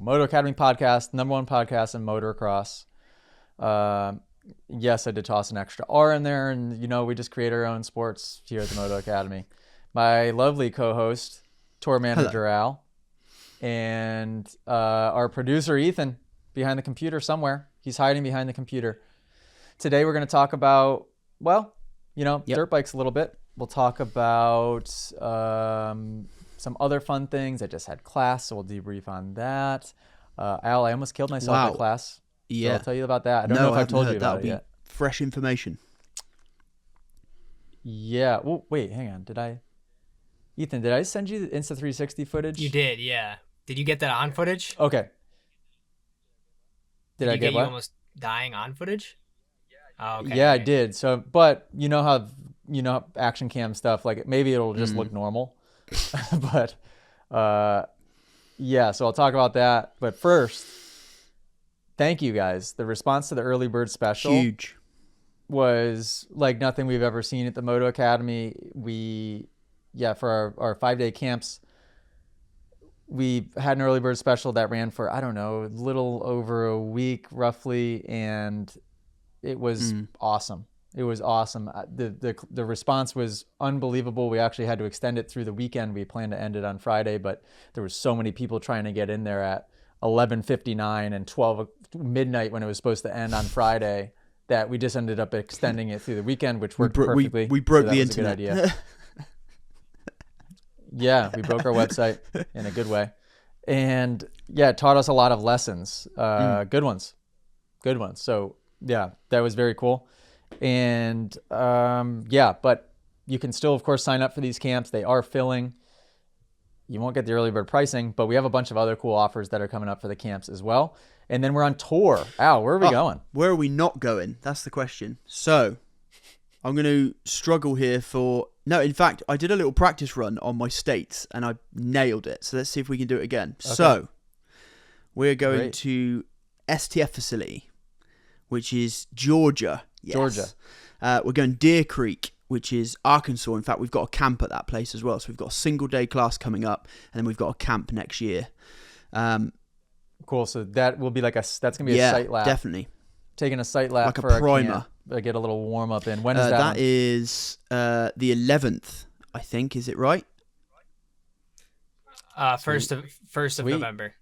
Moto Academy podcast, #1 podcast in motocross. Yes, I did toss an extra R in there, and we just create our own sports here at the Moto Academy. My lovely co-host, tour manager Al, and our producer Ethan behind the computer somewhere. He's hiding behind the computer. Today we're going to talk about, dirt bikes a little bit. We'll talk about some other fun things. I just had class, so we'll debrief on that. Al, I almost killed myself in class. Yeah. So I'll tell you about that. I don't know if I've told you about it yet. Fresh information. Yeah. Well, wait, hang on. Ethan, did I send you the Insta360 footage? You did, yeah. Did you get that on footage? Okay. Did I get you what? almost dying on footage? Oh, okay. Yeah, I did. So, but you know how action cam stuff, like maybe it'll just look normal. But yeah, so I'll talk about that. But first, thank you guys. The response to the early bird special was like nothing we've ever seen at the Moto Academy. For our 5-day camps, we had an early bird special that ran for, I don't know, a little over a week roughly, and it was awesome. It was awesome. The response was unbelievable. We actually had to extend it through the weekend. We planned to end it on Friday, but there was so many people trying to get in there at 11:59 and 12 midnight when it was supposed to end on Friday that we just ended up extending it through the weekend, which worked perfectly. We broke so the internet. A good idea. Yeah, we broke our website in a good way. And yeah, it taught us a lot of lessons, good ones. So yeah, that was very cool. And but you can still, of course, sign up for these camps. They are filling. You won't get the early bird pricing, but we have a bunch of other cool offers that are coming up for the camps as well. And then we're on tour. Al, where are we going? Where are we not going? That's the question. So I'm going to struggle here No, in fact, I did a little practice run on my states and I nailed it. So let's see if we can do it again. Okay. So we're going to STF facility, which is Georgia. Yes. Georgia. We're going Deer Creek, which is Arkansas. In fact, we've got a camp at that place as well. So we've got a single day class coming up, and then we've got a camp next year. Cool. So that will be that's going to be a site lap. Definitely. Taking a site lap like for a primer. Get a little warm up in. When is that? That is the 11th, I think. Is it right? First of November.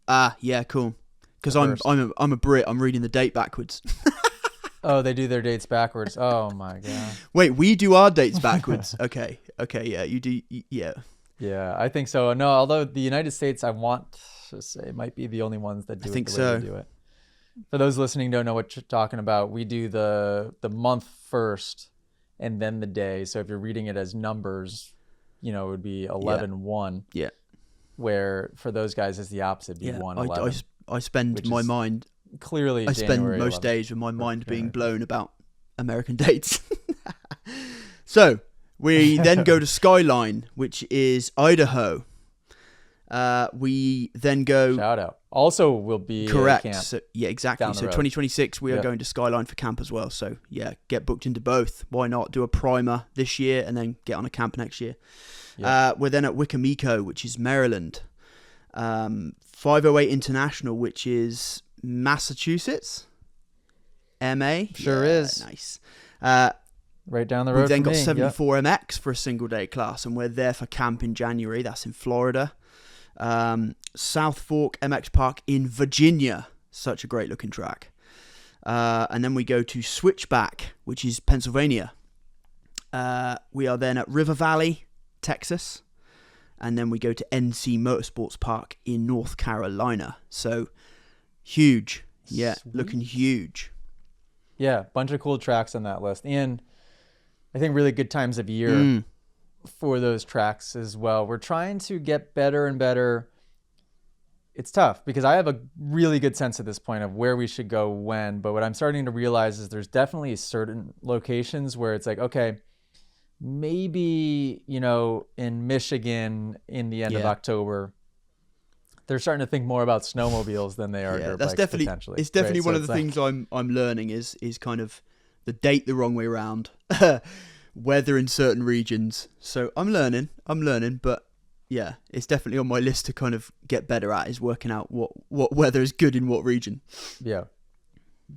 Yeah, cool. Because I'm a Brit. I'm reading the date backwards. Oh, they do their dates backwards. Oh my god. Wait, we do our dates backwards. Okay, yeah, you do. Yeah. Yeah, I think so. No, although the United States, I want to say, might be the only ones that do it the way they do it. For those listening don't know what you're talking about, we do the month first and then the day. So if you're reading it as numbers, it would be 11/1. Yeah. Where for those guys it's the opposite, be 1/11. I spend my mind clearly. I spend most 11th. days with my mind being blown about American dates. So we then go to Skyline, which is Idaho. We then go. Shout out. Also, will be correct. Camp so, yeah, exactly. So 2026, we are going to Skyline for camp as well. So yeah, get booked into both. Why not do a primer this year and then get on a camp next year? Yep. We're then at Wicomico, which is Maryland. 508 International, which is Massachusetts. MA sure is nice. Right down the road. We've then got me. 74MX for a single day class, and we're there for camp in January. That's in Florida. South Fork MX Park in Virginia. Such a great looking track. And then we go to Switchback, which is Pennsylvania. We are then at River Valley, Texas. And then we go to NC Motorsports Park in North Carolina. So huge. Yeah, sweet. Looking huge. Yeah, bunch of cool tracks on that list. And I think really good times of year for those tracks as well. We're trying to get better and better. It's tough because I have a really good sense at this point of where we should go when, but what I'm starting to realize is there's definitely certain locations where it's like, okay, maybe, in Michigan in the end of October, they're starting to think more about snowmobiles than they are dirt bikes, potentially. It's definitely one of the things I'm learning is kind of the date the wrong way around, weather in certain regions. So I'm learning, but it's definitely on my list to kind of get better at, is working out what weather is good in what region. Yeah.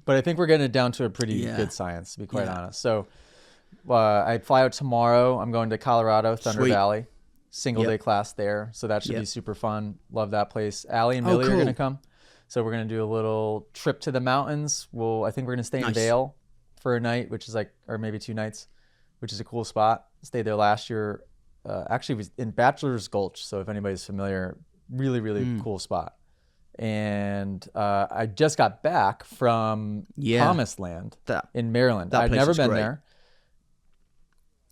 But I think we're getting it down to a pretty good science, to be quite honest. So I fly out tomorrow. I'm going to Colorado, Thunder Valley, single day class there. So that should be super fun. Love that place. Allie and Millie are going to come. So we're going to do a little trip to the mountains. I think we're going to stay in Vail for a night, which is or maybe 2 nights, which is a cool spot. Stayed there last year. Actually, it was in Bachelor's Gulch. So if anybody's familiar, really, really cool spot. And I just got back from Promised Land in Maryland. I'd never been there.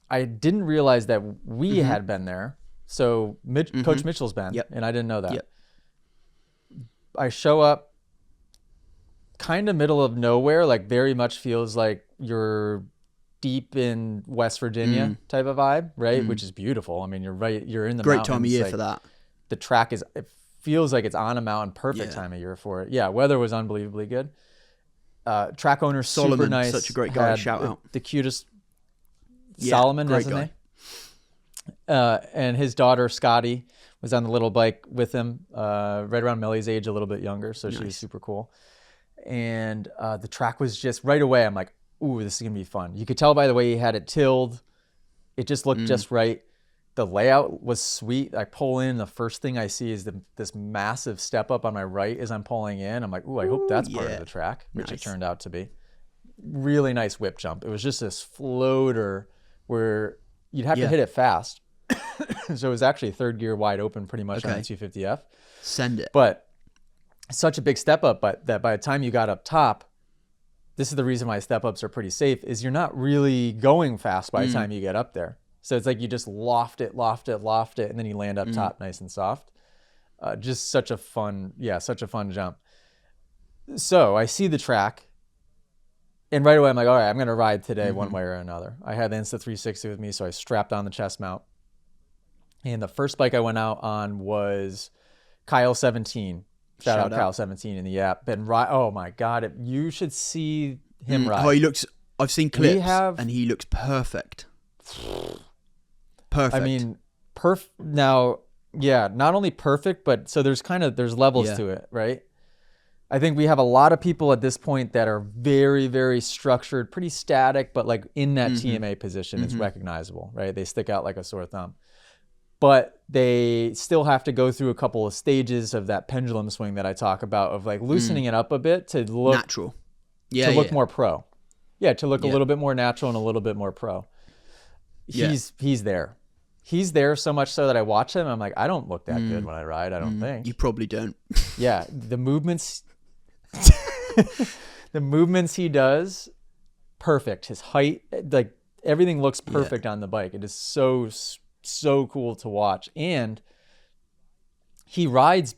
I didn't realize that we had been there. So Coach Mitchell's been, and I didn't know that. Yep. I show up kind of middle of nowhere, like very much feels like you're deep in West Virginia type of vibe, right? Which is beautiful. I mean, you're in the great mountains. Time of year for that. The track it feels like it's on a mountain, perfect time of year for it. Yeah, weather was unbelievably good. Track owner, Solomon, super nice. Such a great guy, shout out. The cutest, Solomon, great isn't guy. And his daughter, Scotty, was on the little bike with him, right around Millie's age, a little bit younger, so she was super cool. And the track was just right away. I'm like, ooh, this is gonna be fun. You could tell by the way he had it tilled. It just looked just right. The layout was sweet. I pull in, the first thing I see is this massive step up on my right as I'm pulling in. I'm like, ooh, I hope that's part of the track, which it turned out to be. Really nice whip jump. It was just this floater where you'd have to hit it fast. So it was actually 3rd gear wide open pretty much on the 250F. Send it. But such a big step up, but that by the time you got up top, this is the reason why step ups are pretty safe, is you're not really going fast by the time you get up there. So it's like you just loft it, and then you land up top nice and soft. Just such a fun jump. So I see the track, and right away I'm like, all right, I'm going to ride today one way or another. I had the Insta360 with me, so I strapped on the chest mount. And the first bike I went out on was Kyle 17. Shout out Kyle 17 in the app. Oh my God, you should see him ride. Oh, he looks, I've seen clips, and he looks perfect. Perfect. I mean, now, not only perfect, but so there's levels to it, right? I think we have a lot of people at this point that are very, very structured, pretty static, but like in that TMA position, it's recognizable, right? They stick out like a sore thumb. But they still have to go through a couple of stages of that pendulum swing that I talk about, of like loosening it up a bit to look natural. Look more pro. Yeah, to look a little bit more natural and a little bit more pro. He's there. He's there so much so that I watch him. I'm like, I don't look that good when I ride. I don't think. You probably don't. Yeah, the movements he does, perfect. His height, like everything looks perfect on the bike. It is so cool to watch. And he rides,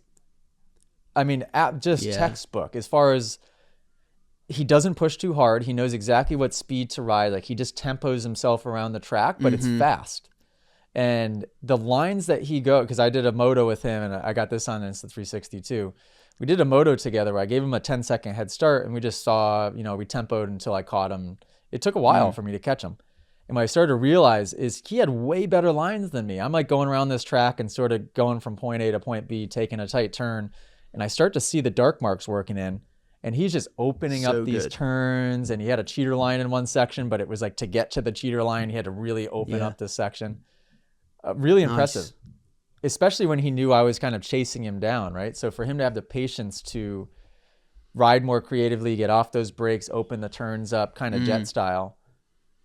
I mean, textbook as far as he doesn't push too hard. He knows exactly what speed to ride. Like he just tempos himself around the track, but it's fast. And the lines that he because I did a moto with him, and I got this on Insta360 too. We did a moto together where I gave him a 10-second head start, and we just saw, we tempoed until I caught him. It took a while for me to catch him. And what I started to realize is he had way better lines than me. I'm like going around this track and sort of going from point A to point B, taking a tight turn. And I start to see the dark marks working in. And he's just opening up these turns. And he had a cheater line in one section, but it was like to get to the cheater line, he had to really open up this section. Really impressive. Especially when he knew I was kind of chasing him down, right? So for him to have the patience to ride more creatively, get off those brakes, open the turns up, kind of jet style,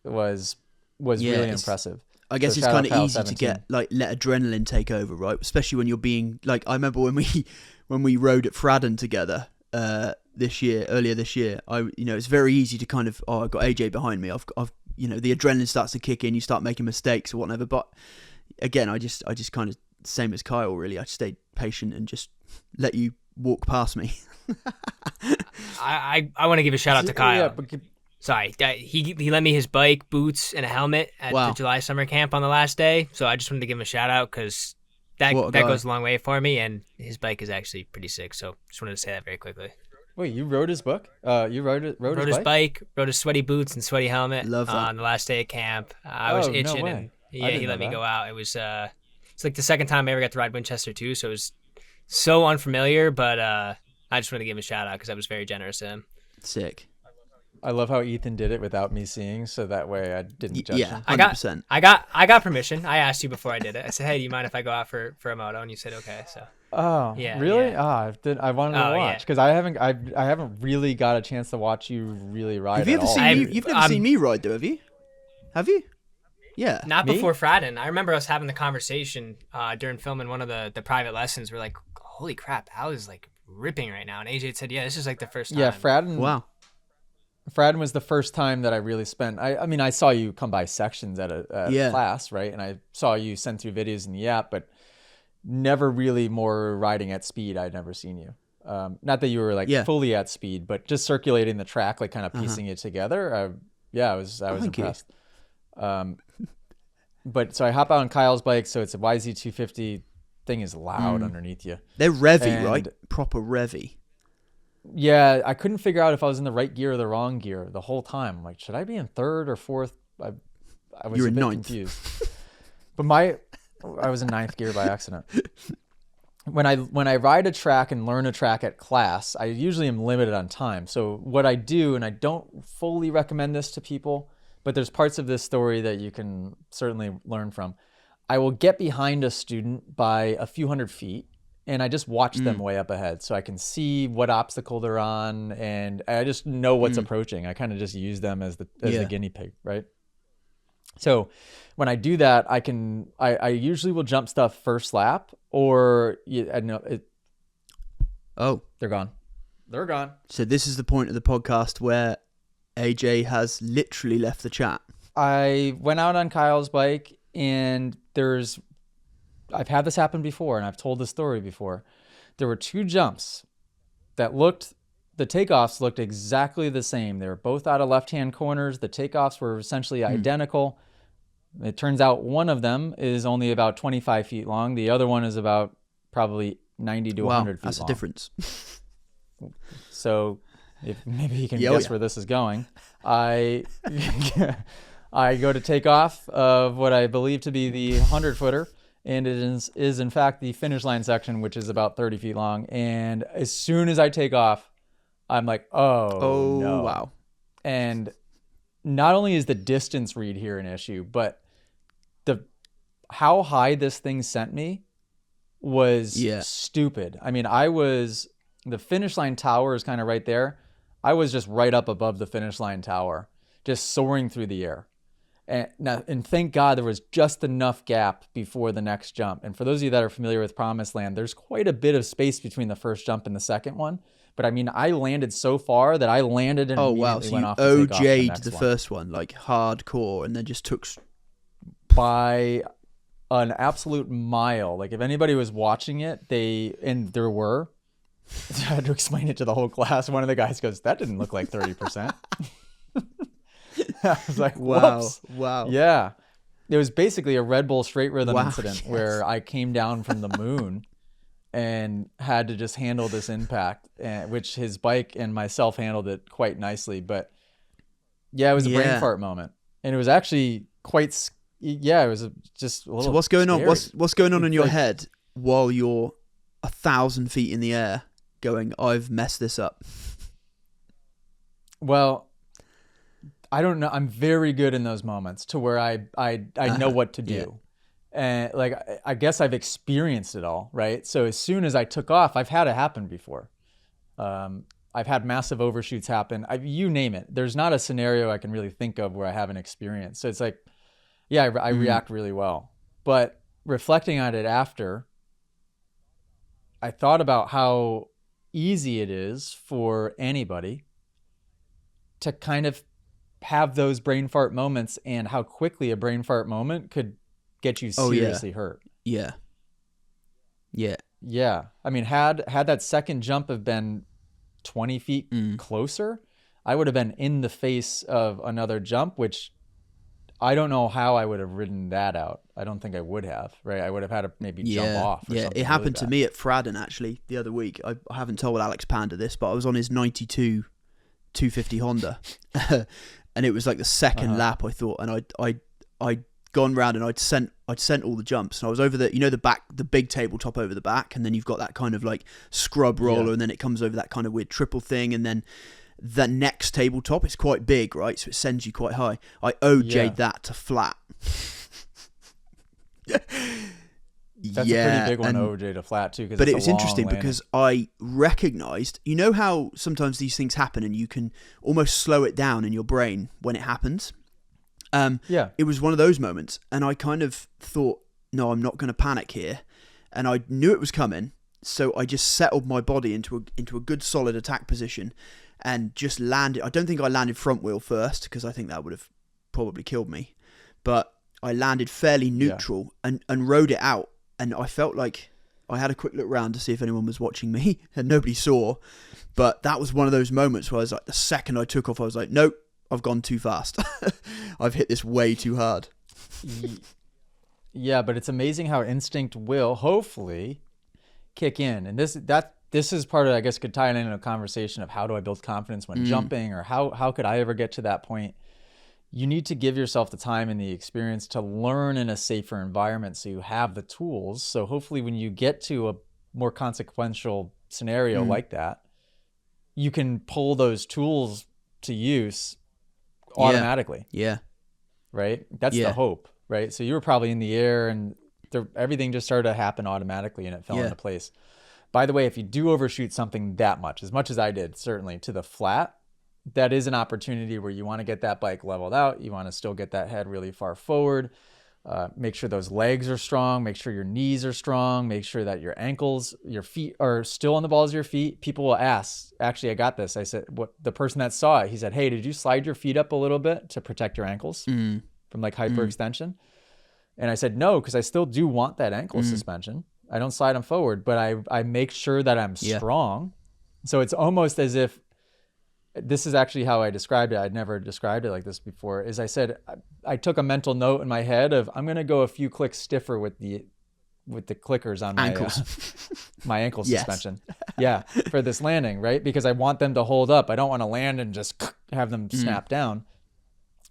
was really impressive. I guess it's kind of easy to get let adrenaline take over, right? Especially when you're being like, I remember when we rode at Fradden together earlier this year. It's very easy to kind of, I've got AJ behind me. I've the adrenaline starts to kick in. You start making mistakes or whatever. But again, I just kind of same as Kyle. Really, I stayed patient and just let you walk past me. I want to give a shout out to Kyle. Sorry, he lent me his bike, boots, and a helmet at the July summer camp on the last day. So I just wanted to give him a shout out because that goes a long way for me, and his bike is actually pretty sick. So just wanted to say that very quickly. Wait, you rode his book? You rode his bike? Rode his sweaty boots and sweaty helmet Love that. On the last day at camp. I was itching, no and he let me go out. It was so It's like the second time I ever got to ride Winchester too, so it was so unfamiliar. But I just want to give him a shout out because I was very generous to him. Sick. I love how Ethan did it without me seeing, so that way I didn't judge him. 100%. I got permission. I asked you before I did it. I said, "Hey, do you mind if I go out for a moto?" And you said, "Okay." So. Oh, yeah, really? Yeah. I wanted to watch because I haven't really got a chance to watch you really ride. Have you ever seen me? You've never seen me ride, though, have you? Have you? Yeah. Not me? Before Fradden. I remember us having the conversation during filming one of the private lessons. We're like, "Holy crap, Al is like ripping right now." And AJ said, "Yeah, this is like the first time." Yeah, Fradden. Wow. Fradden was the first time that I really spent. I mean, I saw you come by sections at a class, right? And I saw you send through videos in the app, but never really more riding at speed. I'd never seen you. Not that you were like fully at speed, but just circulating the track, like kind of piecing it together. I was impressed. But so I hop out on Kyle's bike. So it's a YZ250. Thing is loud underneath you. They're revvy, right? Proper revvy. Yeah, I couldn't figure out if I was in the right gear or the wrong gear the whole time. I'm like, should I be in third or fourth? I was You're a bit ninth. confused. But I was in ninth gear by accident. When I ride a track and learn a track at class, I usually am limited on time. So what I do, and I don't fully recommend this to people, but there's parts of this story that you can certainly learn from. I will get behind a student by a few hundred feet, and I just watch them way up ahead so I can see what obstacle they're on, and I just know what's approaching. I kind of just use them as the guinea pig, right? So when I do that, I usually will jump stuff first lap, or I know it. Oh, they're gone. They're gone. So this is the point of the podcast where AJ has literally left the chat. I went out on Kyle's bike, and I've had this happen before, and I've told this story before. There were two jumps that the takeoffs looked exactly the same. They were both out of left-hand corners. The takeoffs were essentially identical. It turns out one of them is only about 25 feet long. The other one is about probably 90 to 100 feet long. That's a difference. So if maybe you can guess where this is going. I go to take off of what I believe to be the 100-footer. And it is in fact the finish line section, which is about 30 feet long. And as soon as I take off, I'm like, oh no. Wow. And not only is the distance read here an issue, but how high this thing sent me was stupid. I mean, the finish line tower is kind of right there. I was just right up above the finish line tower, just soaring through the air. And thank God there was just enough gap before the next jump. And for those of you that are familiar with Promised Land, there's quite a bit of space between the first jump and the second one. But I mean, I landed so far that I landed and immediately went off to take off the next one. First one, like hardcore, and then just took by an absolute mile. Like if anybody was watching it, there were. I had to explain it to the whole class. One of the guys goes, "That didn't look like 30%." I was like, whoops. Wow. Yeah. It was basically a Red Bull straight rhythm incident where I came down from the moon and had to just handle this impact, which his bike and myself handled it quite nicely. But yeah, it was a brain fart moment. And it was actually quite, it was just a little So what's going scary. on? What's going on in your head while you're 1,000 feet in the air going, I've messed this up? Well, I don't know. I'm very good in those moments to where I know what to do. Yeah. And like, I guess I've experienced it all, right? So as soon as I took off, I've had it happen before. I've had massive overshoots happen. You name it. There's not a scenario I can really think of where I haven't experienced. So it's like, yeah, I react really well. But reflecting on it after, I thought about how easy it is for anybody to kind of have those brain fart moments, and how quickly a brain fart moment could get you seriously hurt. Yeah. I mean, had that second jump have been 20 feet closer, I would have been in the face of another jump, which I don't know how I would have ridden that out. I don't think I would have, right? I would have had to maybe jump off. Or something it happened really to me at Fradden actually the other week. I haven't told Alex Panda this, but I was on his 92 250 Honda. And it was like the second lap, I thought, and I gone round and I'd sent all the jumps, and I was over the big tabletop over the back, and then you've got that kind of like scrub roller, and then it comes over that kind of weird triple thing, and then the next tabletop, it's quite big, right? So it sends you quite high. I OJ'd that to flat. That's a pretty big one, OJ to flat too. But it was interesting because I recognised, you know how sometimes these things happen and you can almost slow it down in your brain when it happens? It was one of those moments, and I kind of thought, no, I'm not going to panic here. And I knew it was coming, so I just settled my body into a good solid attack position and just landed. I don't think I landed front wheel first, because I think that would have probably killed me. But I landed fairly neutral and rode it out. And I felt like I had a quick look around to see if anyone was watching me, and nobody saw. But that was one of those moments where I was like, the second I took off, I was like, nope, I've gone too fast. I've hit this way too hard. Yeah, but it's amazing how instinct will hopefully kick in. And this is part of, I guess, could tie it into a conversation of how do I build confidence when jumping, or how could I ever get to that point? You need to give yourself the time and the experience to learn in a safer environment, so you have the tools. So hopefully when you get to a more consequential scenario like that, you can pull those tools to use automatically. Yeah. Right? That's the hope, right? So you were probably in the air and everything just started to happen automatically, and it fell into place. By the way, if you do overshoot something that much as I did, certainly to the flat, that is an opportunity where you want to get that bike leveled out. You want to still get that head really far forward. Make sure those legs are strong. Make sure your knees are strong. Make sure that your ankles, your feet are still on the balls of your feet. People will ask, actually, I got this. I said, the person that saw it, he said, hey, did you slide your feet up a little bit to protect your ankles from like hyperextension? And I said, no, because I still do want that ankle suspension. I don't slide them forward, but I make sure that I'm strong. So it's almost as if, this is actually how I described it. I'd never described it like this before. Is I said, I took a mental note in my head of, I'm going to go a few clicks stiffer with the clickers on my ankles, my ankle suspension. For this landing, right? Because I want them to hold up. I don't want to land and just have them snap down.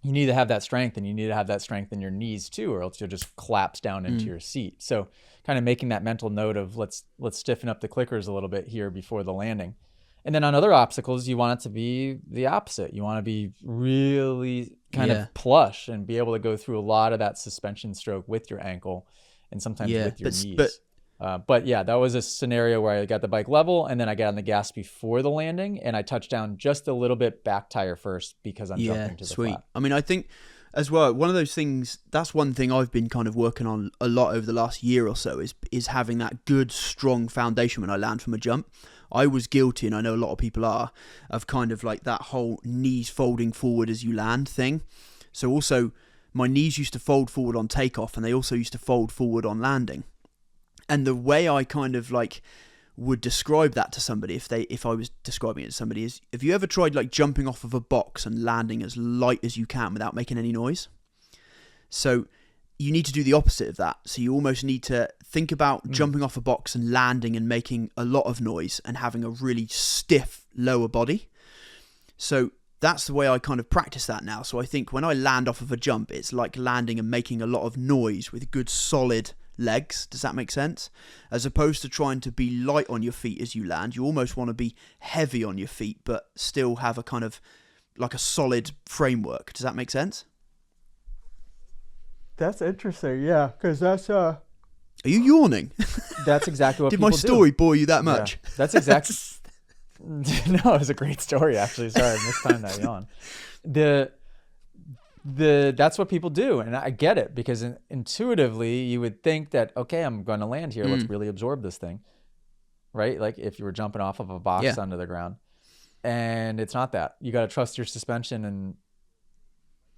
You need to have that strength, and you need to have that strength in your knees too, or else you'll just collapse down into your seat. So kind of making that mental note of let's stiffen up the clickers a little bit here before the landing. And then on other obstacles, you want it to be the opposite. You want to be really kind of plush and be able to go through a lot of that suspension stroke with your ankle and sometimes with your knees. But yeah, that was a scenario where I got the bike level, and then I got on the gas before the landing, and I touched down just a little bit back tire first because I'm jumping to the flat. I mean, I think as well, one of those things, that's one thing I've been kind of working on a lot over the last year or so is having that good, strong foundation when I land from a jump. I was guilty, and I know a lot of people are, of kind of like that whole knees folding forward as you land thing. So also, my knees used to fold forward on takeoff, and they also used to fold forward on landing. And the way I kind of like would describe that to somebody, if I was describing it to somebody, is, have you ever tried like jumping off of a box and landing as light as you can without making any noise? So you need to do the opposite of that. So you almost need to think about jumping off a box and landing and making a lot of noise and having a really stiff lower body. So that's the way I kind of practice that now. So I think when I land off of a jump, it's like landing and making a lot of noise with good solid legs. Does that make sense? As opposed to trying to be light on your feet as you land, you almost want to be heavy on your feet, but still have a kind of like a solid framework. Does that make sense? That's interesting, yeah, because that's Are you yawning? That's exactly what Did people my story bore you that much? Yeah, that's exactly. No, it was a great story actually. Sorry, I mistimed that yawn. That's what people do, and I get it, because intuitively you would think that, okay, I'm going to land here. Let's really absorb this thing, right? Like if you were jumping off of a box onto the ground, and it's not that. You got to trust your suspension and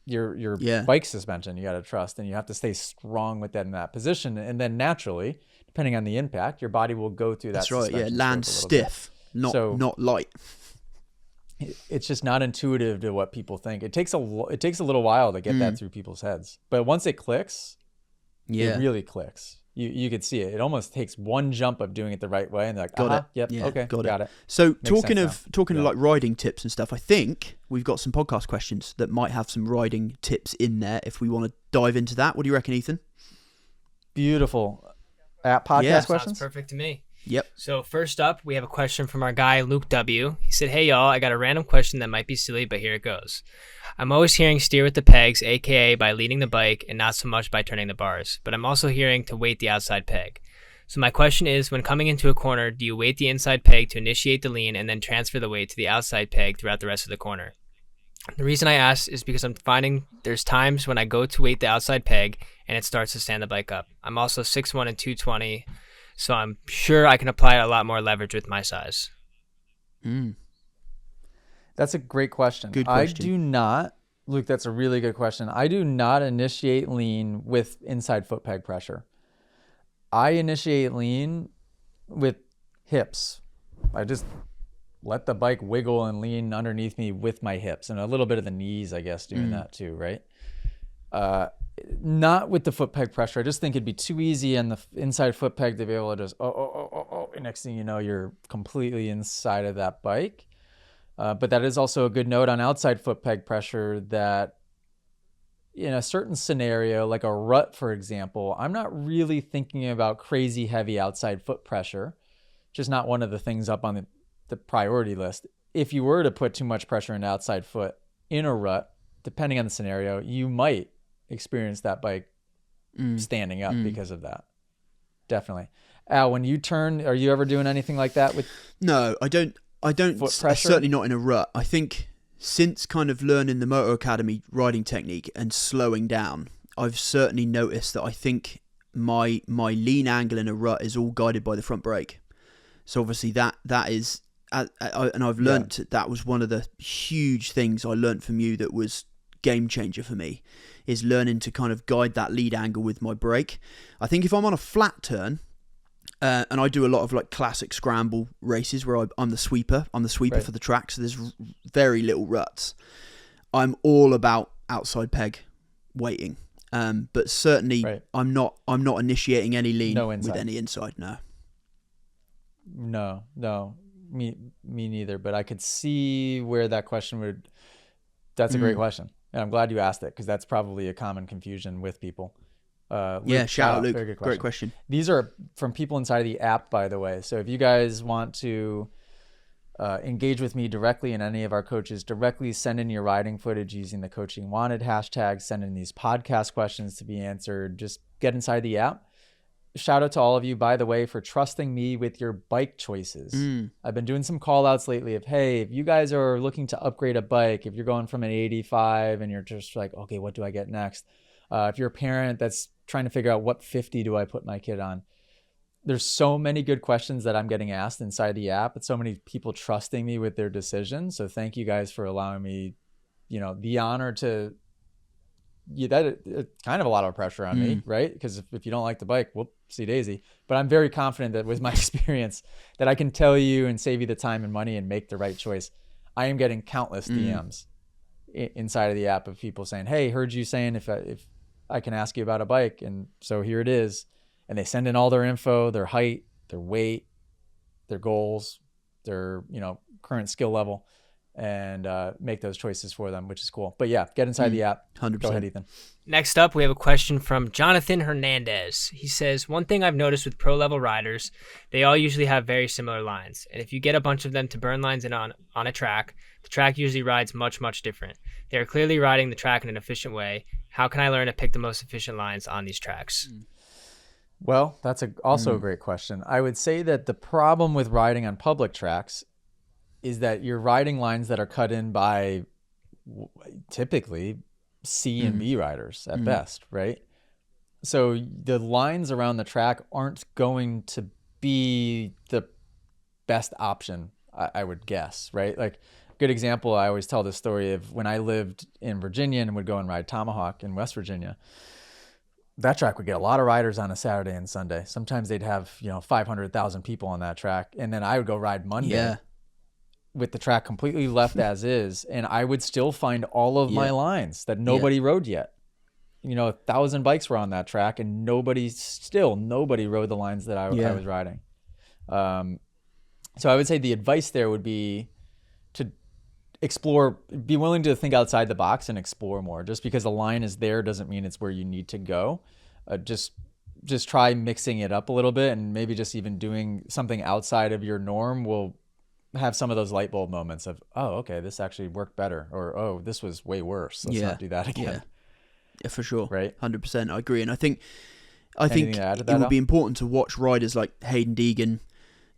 your bike suspension. You got to trust, and you have to stay strong with that in that position, and then naturally, depending on the impact, your body will go through that. That's right. Yeah, land stiff, not light. It's just not intuitive to what people think. It takes a little while to get that through people's heads, but once it clicks, it really clicks. You could see it. It almost takes one jump of doing it the right way, and they're like, got it. Yep, yeah, okay, got it. So talking of like riding tips and stuff, I think we've got some podcast questions that might have some riding tips in there if we want to dive into that. What do you reckon, Ethan? Beautiful. Podcast questions? Sounds perfect to me. Yep. So first up, we have a question from our guy, Luke W. He said, hey, y'all, I got a random question that might be silly, but here it goes. I'm always hearing steer with the pegs, a.k.a. by leading the bike and not so much by turning the bars, but I'm also hearing to weight the outside peg. So my question is, when coming into a corner, do you weight the inside peg to initiate the lean and then transfer the weight to the outside peg throughout the rest of the corner? The reason I ask is because I'm finding there's times when I go to weight the outside peg and it starts to stand the bike up. I'm also 6'1" and 220, so I'm sure I can apply a lot more leverage with my size. That's a great question. Good question. I do not, Luke, that's a really good question. I do not initiate lean with inside foot peg pressure. I initiate lean with hips. I just let the bike wiggle and lean underneath me with my hips and a little bit of the knees, I guess, doing that too, right? Not with the foot peg pressure. I just think it'd be too easy on the inside foot peg to be able to just, and next thing you know, you're completely inside of that bike. But that is also a good note on outside foot peg pressure that in a certain scenario, like a rut, for example, I'm not really thinking about crazy heavy outside foot pressure, just not one of the things up on the priority list. If you were to put too much pressure into outside foot in a rut, depending on the scenario, you might experience that bike standing up because of that. Definitely. Al, when you turn, are you ever doing anything like that with? No, I don't. Certainly not in a rut. I think since kind of learning the Moto Academy riding technique and slowing down, I've certainly noticed that I think my lean angle in a rut is all guided by the front brake. So obviously that is, and I've learnt that was one of the huge things I learnt from you that was game changer for me, is learning to kind of guide that lead angle with my brake. I think if I'm on a flat turn, and I do a lot of like classic scramble races where I'm the sweeper. I'm the sweeper for the track, so there's very little ruts. I'm all about outside peg weighting, but certainly I'm not initiating any lean with any inside. No, me neither. But I could see where that question would. That's a great question, and I'm glad you asked it because that's probably a common confusion with people. Luke, shout out, Luke. Very good question. Great question. These are from people inside of the app, by the way. So if you guys want to engage with me directly and any of our coaches directly, send in your riding footage using the Coaching Wanted hashtag, send in these podcast questions to be answered. Just get inside the app. Shout out to all of you, by the way, for trusting me with your bike choices. I've been doing some call outs lately of, hey, if you guys are looking to upgrade a bike, if you're going from an 85 and you're just like, okay, what do I get next? If you're a parent that's trying to figure out what 50 do I put my kid on, there's so many good questions that I'm getting asked inside the app. It's so many people trusting me with their decisions. So thank you guys for allowing me, the honor to, it's kind of a lot of pressure on me, right? Because if you don't like the bike, whoopsie daisy. But I'm very confident that with my experience that I can tell you and save you the time and money and make the right choice. I am getting countless DMs inside of the app of people saying, hey, heard you saying if I can ask you about a bike, and so here it is. And they send in all their info, their height, their weight, their goals, their current skill level, and make those choices for them, which is cool. But yeah, get inside the app. 100%. Go ahead, Ethan. Next up, we have a question from Jonathan Hernandez. He says, one thing I've noticed with pro level riders, they all usually have very similar lines. And if you get a bunch of them to burn lines in on a track, the track usually rides much, much different. They are clearly riding the track in an efficient way. How can I learn to pick the most efficient lines on these tracks? Well, that's also a great question. I would say that the problem with riding on public tracks is that you're riding lines that are cut in by typically C and B riders at best, right? So the lines around the track aren't going to be the best option, I would guess, right? Like, good example, I always tell this story of when I lived in Virginia and would go and ride Tomahawk in West Virginia. That track would get a lot of riders on a Saturday and Sunday. Sometimes they'd have 500,000 people on that track, and then I would go ride Monday with the track completely left as is, and I would still find all of my lines that nobody rode yet. 1,000 bikes were on that track and nobody rode the lines that I was riding. So I would say the advice there would be to explore, be willing to think outside the box and explore more. Just because a line is there doesn't mean it's where you need to go. Just try mixing it up a little bit, and maybe just even doing something outside of your norm will have some of those light bulb moments of, oh, okay, this actually worked better, or, oh, this was way worse. Let's not do that again. Yeah, for sure. Right. 100%. I agree. And I think it would be important to watch riders like Hayden Deegan,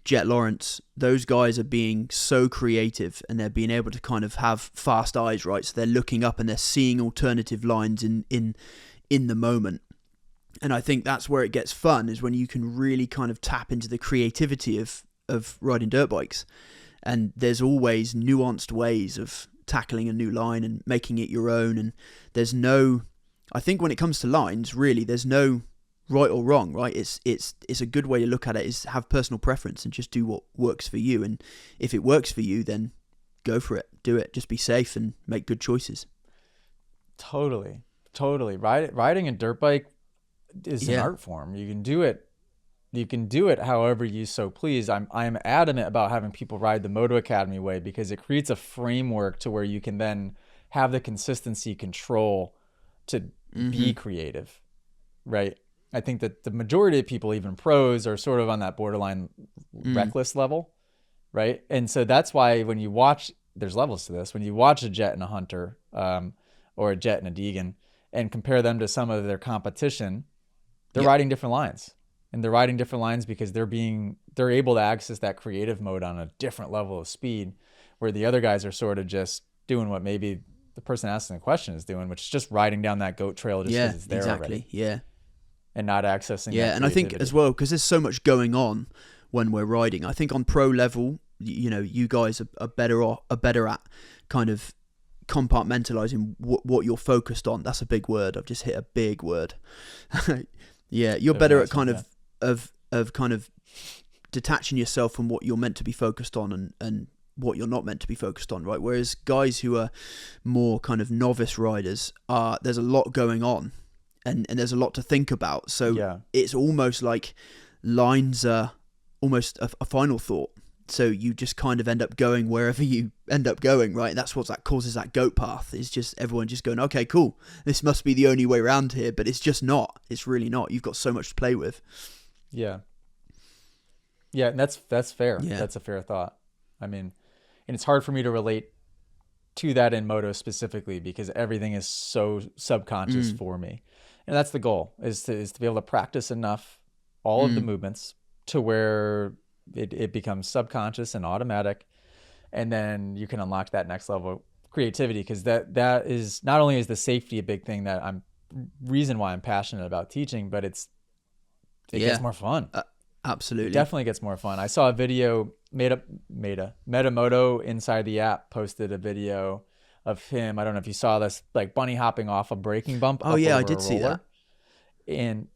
Jet Lawrence. Those guys are being so creative, and they're being able to kind of have fast eyes, right? So they're looking up and they're seeing alternative lines in the moment. And I think that's where it gets fun, is when you can really kind of tap into the creativity of riding dirt bikes. And there's always nuanced ways of tackling a new line and making it your own. And I think when it comes to lines, really, there's no right or wrong, right? It's a good way to look at it, is have personal preference and just do what works for you. And if it works for you, then go for it. Do it. Just be safe and make good choices. Totally. Riding a dirt bike is an art form. You can do it however you so please. I'm adamant about having people ride the Moto Academy way, because it creates a framework to where you can then have the consistency control to be creative, right? I think that the majority of people, even pros, are sort of on that borderline reckless level, right? And so that's why when you watch, there's levels to this. When you watch a Jet and a Hunter, or a Jet and a Deegan, and compare them to some of their competition, they're riding different lines. And they're riding different lines because they're able to access that creative mode on a different level of speed, where the other guys are sort of just doing what maybe the person asking the question is doing, which is just riding down that goat trail just because it's there already. Yeah, and not accessing that and I think as well, because there's so much going on when we're riding, I think on pro level, you guys are better at kind of compartmentalizing what you're focused on. That's a big word. I've just hit a big word. You're better at kind of kind of detaching yourself from what you're meant to be focused on and what you're not meant to be focused on, right? Whereas guys who are more kind of novice riders, there's a lot going on and there's a lot to think about. So it's almost like lines are almost a final thought. So you just kind of end up going wherever you end up going, right? That's what that causes that goat path, is just everyone just going, okay, cool, this must be the only way around here, but it's just not. It's really not. You've got so much to play with. Yeah, and that's fair. Yeah. That's a fair thought. I mean, and it's hard for me to relate to that in moto specifically, because everything is so subconscious for me. And that's the goal, is to be able to practice enough all of the movements to where it becomes subconscious and automatic, and then you can unlock that next level of creativity, because that is not only is the safety a big thing that reason why I'm passionate about teaching, but it gets more fun. Absolutely. It definitely gets more fun. I saw a video, Metamoto inside the app posted a video of him. I don't know if you saw this, like bunny hopping off a braking bump. Oh yeah, I did see that. And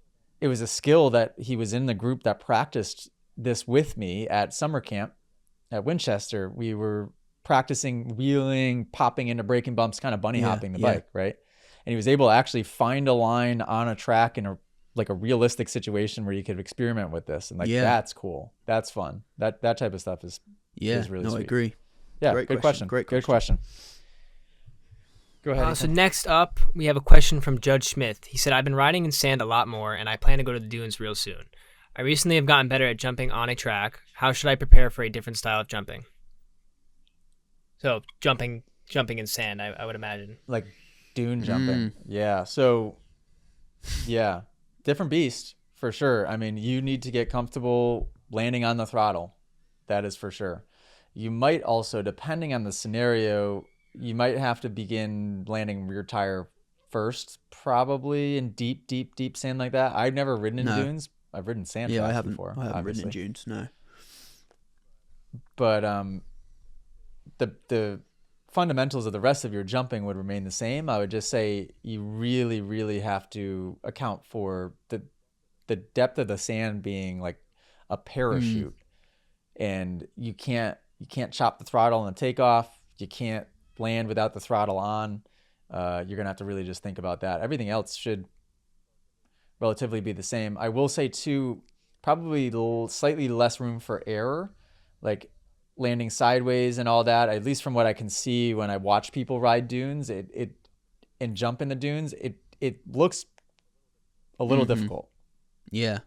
it was a skill that he was in the group that practiced this with me at summer camp at Winchester. We were practicing wheeling, popping into braking bumps, kind of bunny hopping the bike, right? And he was able to actually find a line on a track in a realistic situation where you could experiment with this. And that's cool. That's fun. That type of stuff is really sweet. I agree. Yeah, good question. Great question. Go ahead. So next up, we have a question from Judge Smith. He said, I've been riding in sand a lot more, and I plan to go to the dunes real soon. I recently have gotten better at jumping on a track. How should I prepare for a different style of jumping? So jumping in sand, I would imagine. Like dune jumping. Yeah. So, yeah, different beast for sure. I mean, you need to get comfortable landing on the throttle. That is for sure. You might also, depending on the scenario, you might have to begin landing rear tire first, probably in deep sand like that. I've never ridden in dunes. I've ridden sand tracks before. I haven't ridden in dunes, no. But the fundamentals of the rest of your jumping would remain the same. I would just say you really, really have to account for the depth of the sand being like a parachute, and you can't chop the throttle on the takeoff. You can't land without the throttle on. you're gonna have to really just think about that. Everything else should relatively be the same. I will say too, probably slightly less room for error, like landing sideways and all that. At least from what I can see when I watch people ride dunes, it and jump in the dunes, it looks a little difficult. Yeah.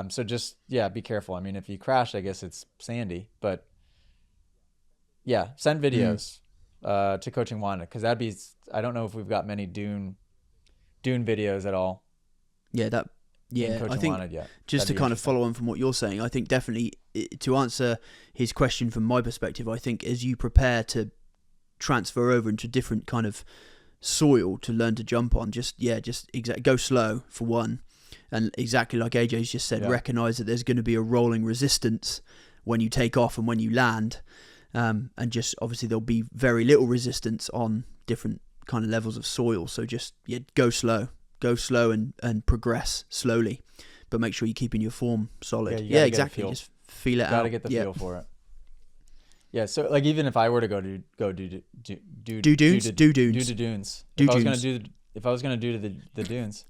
So just, be careful. I mean, if you crash, I guess it's sandy, but yeah, send videos to Coaching Wanda, because I don't know if we've got many dune videos at all. Yeah, I think just to kind of follow on from what you're saying, I think definitely to answer his question from my perspective, I think as you prepare to transfer over into different kind of soil to learn to jump on, go slow for one, and exactly like AJ's just said, recognize that there's going to be a rolling resistance when you take off and when you land, and just obviously there'll be very little resistance on different kind of levels of soil, so just go slow and progress slowly, but make sure you're keeping your form solid. Exactly, just feel it out. Gotta get the feel for it. Yeah, so like even if I were to do dunes. If I was gonna do the dunes,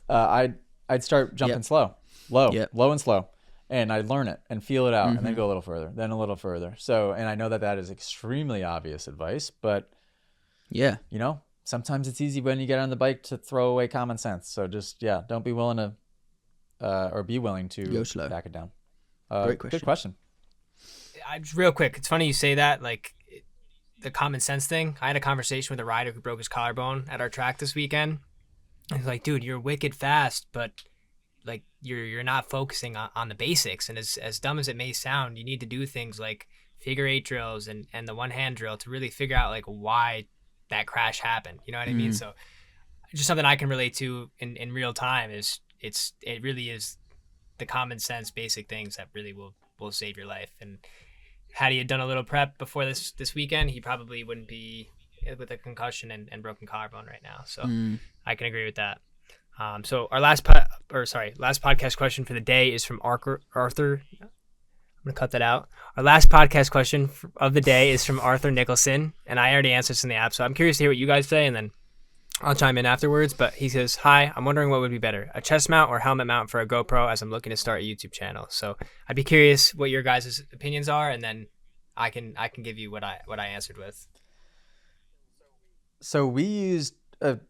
I'd start jumping low and slow, and I'd learn it and feel it out, and then go a little further, then a little further. So, and I know that is extremely obvious advice, but sometimes it's easy when you get on the bike to throw away common sense. So just don't be willing to, or be willing to go slow, back it down. Great question. Good question. Real quick, it's funny you say that, like the common sense thing. I had a conversation with a rider who broke his collarbone at our track this weekend. He's like, dude, you're wicked fast, but like you're not focusing on the basics. And as dumb as it may sound, you need to do things like figure 8 drills and the one hand drill to really figure out like why that crash happened. You know what I mean? So just something I can relate to in real time is it really is the common sense basic things that really will save your life. And had he done a little prep before this weekend, he probably wouldn't be with a concussion and broken collarbone right now. So I can agree with that. So our last podcast question for the day is from Arthur. I'm gonna cut that out. Our last podcast question of the day is from Arthur Nicholson, and I already answered this in the app, so I'm curious to hear what you guys say, and then I'll chime in afterwards. But he says, "Hi, I'm wondering what would be better, a chest mount or helmet mount for a GoPro, as I'm looking to start a YouTube channel." So I'd be curious what your guys' opinions are, and then I can give you what I answered with. So we used a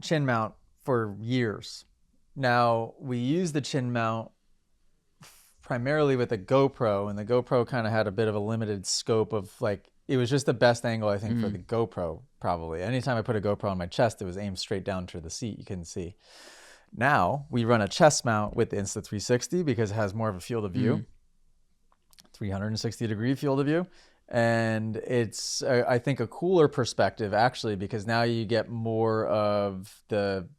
chin mount for years. Now we use the chin mount primarily with a GoPro, and the GoPro kind of had a bit of a limited scope of like, it was just the best angle, I think, for the GoPro, probably. Anytime I put a GoPro on my chest, it was aimed straight down to the seat. You couldn't see. Now we run a chest mount with the Insta360 because it has more of a field of view, 360 degree field of view. And it's, I think, a cooler perspective actually, because now you get more of the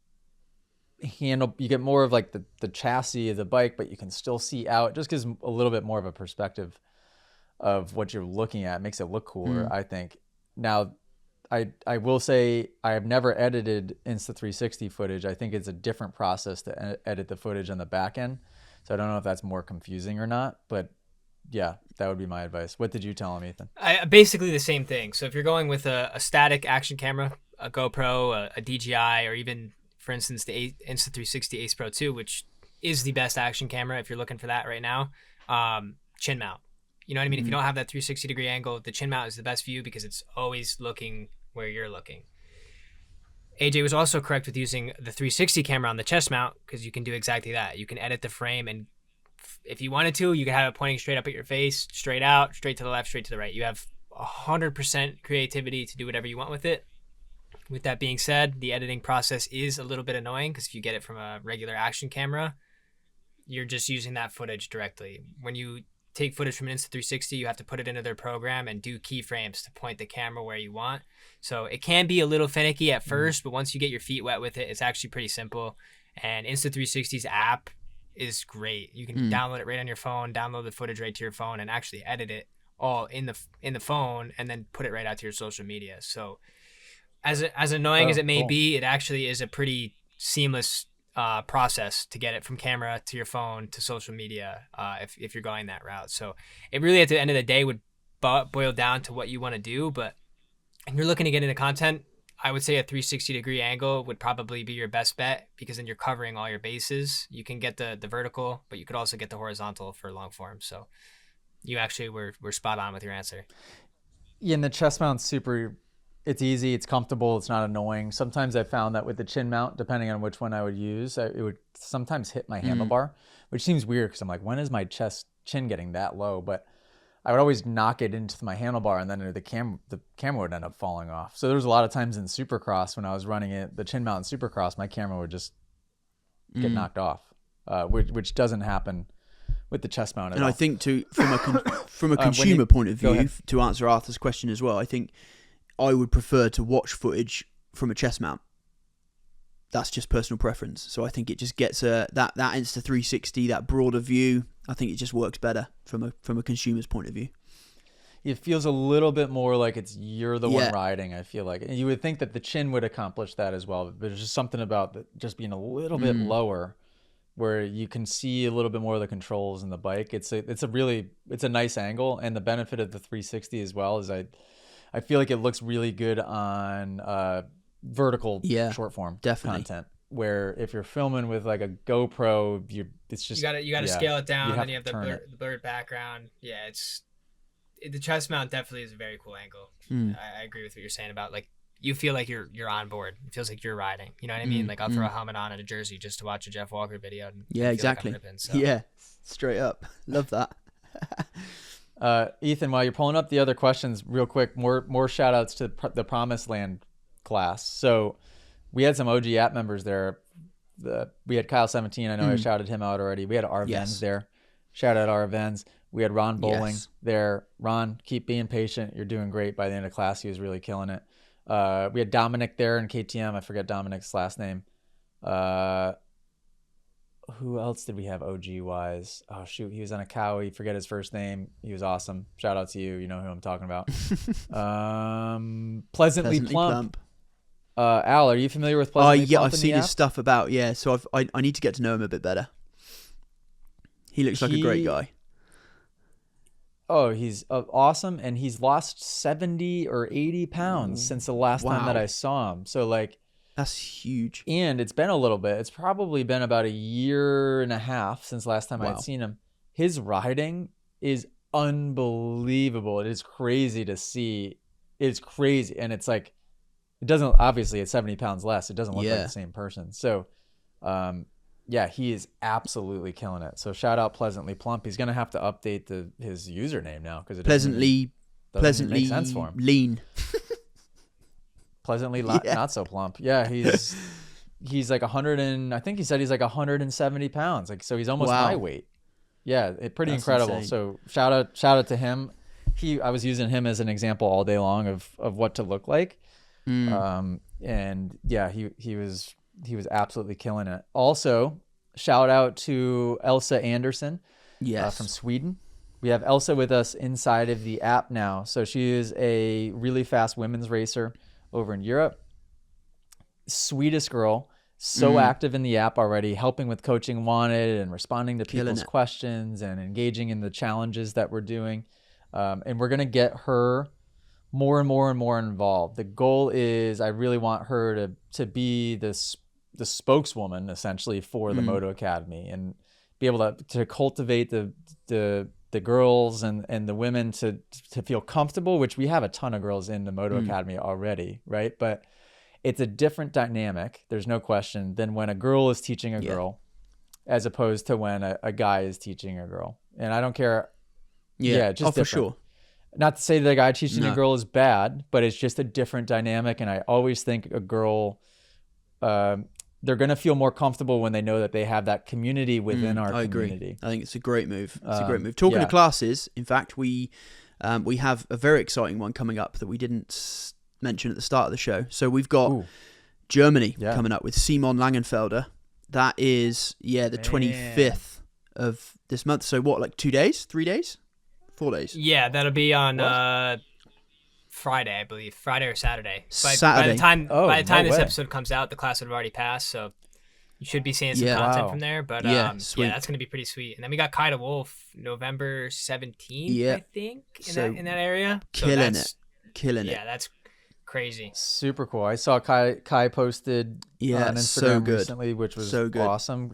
handle, you get more of like the chassis of the bike, but you can still see out. It just gives a little bit more of a perspective of what you're looking at. It makes it look cooler, I think. Now, I will say I have never edited Insta360 footage. I think it's a different process to edit the footage on the back end. So I don't know if that's more confusing or not, but yeah, that would be my advice. What did you tell him, Ethan? Basically the same thing. So if you're going with a static action camera, a GoPro, a DJI, or even, for instance, the Insta360 Ace Pro 2, which is the best action camera if you're looking for that right now, chin mount. You know what I mean? If you don't have that 360 degree angle, the chin mount is the best view because it's always looking where you're looking. AJ was also correct with using the 360 camera on the chest mount because you can do exactly that. You can edit the frame, and if you wanted to, you could have it pointing straight up at your face, straight out, straight to the left, straight to the right. You have 100% creativity to do whatever you want with it. With that being said, the editing process is a little bit annoying because if you get it from a regular action camera, you're just using that footage directly. When you take footage from an Insta360, you have to put it into their program and do keyframes to point the camera where you want. So it can be a little finicky at first, but once you get your feet wet with it, it's actually pretty simple. And Insta360's app is great. You can download it right on your phone, download the footage right to your phone, and actually edit it all in the phone, and then put it right out to your social media. So as annoying as it may be, it actually is a pretty seamless process to get it from camera to your phone to social media if you're going that route. So it really, at the end of the day, would boil down to what you want to do. But and you're looking to get into content, I would say a 360-degree angle would probably be your best bet, because then you're covering all your bases. You can get the vertical, but you could also get the horizontal for long form. So you actually were spot on with your answer. Yeah, and the chest mount's super, it's easy, it's comfortable, it's not annoying. Sometimes I found that with the chin mount, depending on which one I would use, it would sometimes hit my handlebar, which seems weird because I'm like, when is my chin getting that low? But I would always knock it into my handlebar, and then the camera would end up falling off. So there was a lot of times in Supercross when I was running it, the chin mount in Supercross, my camera would just get knocked off, which doesn't happen with the chest mount at all. I think from a consumer point of view, to answer Arthur's question as well, I think I would prefer to watch footage from a chest mount. That's just personal preference. So I think it just gets that Insta360, that broader view. I think it just works better from a consumer's point of view. It feels a little bit more like you're the one riding, I feel like. And you would think that the chin would accomplish that as well, but there's just something about just being a little bit lower where you can see a little bit more of the controls in the bike. It's a nice angle, and the benefit of the 360 as well is I feel like it looks really good on vertical short form content, where if you're filming with like a GoPro, it's just you gotta scale it down, and you have the blurred background. Yeah, the chest mount definitely is a very cool angle. I agree with what you're saying about, like, you feel like you're on board. It feels like you're riding. You know what I mean? Like, I'll throw a helmet on and a jersey just to watch a Jeff Walker video. And exactly. Like ripping, Yeah, straight up. Love that. Ethan, while you're pulling up the other questions real quick, more shout outs to the Promised Land class. So we had some OG app members there. We had Kyle 17. I know I shouted him out already. We had Arvenz there. Shout out Arvenz. We had Ron Bowling there. Ron, keep being patient. You're doing great. By the end of class, he was really killing it. We had Dominic there in KTM. I forget Dominic's last name. Who else did we have OG wise? Oh shoot, he was on a Cowie. Forget his first name. He was awesome. Shout out to you. You know who I'm talking about. Pleasantly Plump. Al, are you familiar with Pleasantly Plump? I've seen his stuff about. So I need to get to know him a bit better. He looks like a great guy. Oh, he's awesome, and he's lost 70 or 80 pounds since the last time that I saw him. So, like, that's huge. And it's been a little bit. It's probably been about a year and a half since last time I'd seen him. His riding is unbelievable. It is crazy to see. It's crazy, and it's like, it doesn't, obviously at 70 pounds less, it doesn't look like the same person. So, he is absolutely killing it. So shout out Pleasantly Plump. He's gonna have to update his username now because it doesn't make sense for him. Lean. Pleasantly not so plump. Yeah, he's like 100 and I think he said he's like 170 pounds. Like, so he's almost my weight. Yeah, pretty That's incredible. insane. So shout out to him. I was using him as an example all day long of what to look like. And yeah, he was absolutely killing it. Also, shout out to Elsa Anderson from Sweden. We have Elsa with us inside of the app now. So she is a really fast women's racer over in Europe. Sweetest girl. So active in the app already, helping with Coaching Wanted and responding to people's questions and engaging in the challenges that we're doing. And we're going to get her more and more and more involved. The goal is I really want her to be the spokeswoman essentially for the Moto Academy and be able to cultivate the girls and the women to feel comfortable, which we have a ton of girls in the Moto Academy already, right? But it's a different dynamic, there's no question, than when a girl is teaching a girl as opposed to when a guy is teaching a girl. And I don't care. Just different. For sure. Not to say the guy teaching a girl is bad, but it's just a different dynamic. And I always think a girl, they're going to feel more comfortable when they know that they have that community within our community. I think it's a great move. Talking to classes, in fact, we have a very exciting one coming up that we didn't mention at the start of the show. So we've got Germany coming up with Simon Langenfelder. That is, the 25th of this month. So what, like 2 days, 3 days, 4 days? Yeah, that'll be on Friday, I believe. Friday or Saturday. Saturday. By the time this episode comes out, the class would have already passed, so you should be seeing some content from there. But that's going to be pretty sweet. And then we got Kaida Wolf November 17th, I think, in that area. Killing it. Yeah, that's Crazy. Super cool. I saw Kai posted on Instagram recently, which was so good. Awesome.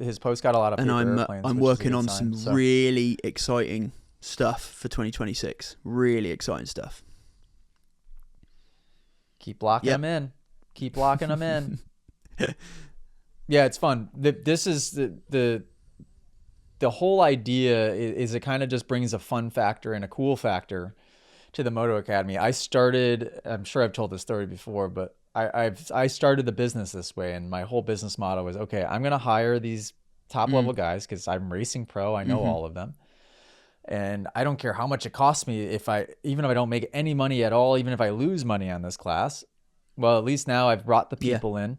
His post got a lot of paper airplanes. I'm working on some really exciting stuff for 2026. Really exciting stuff. Keep locking them in. Keep locking them in. Yeah, it's fun. This is the whole idea is it kind of just brings a fun factor and a cool factor to the Moto Academy. I'm sure I've told this story before, but I started the business this way, and my whole business model was, okay, I'm going to hire these top level guys because I'm racing pro. I know all of them. And I don't care how much it costs me even if I don't make any money at all, even if I lose money on this class. Well, at least now I've brought the people in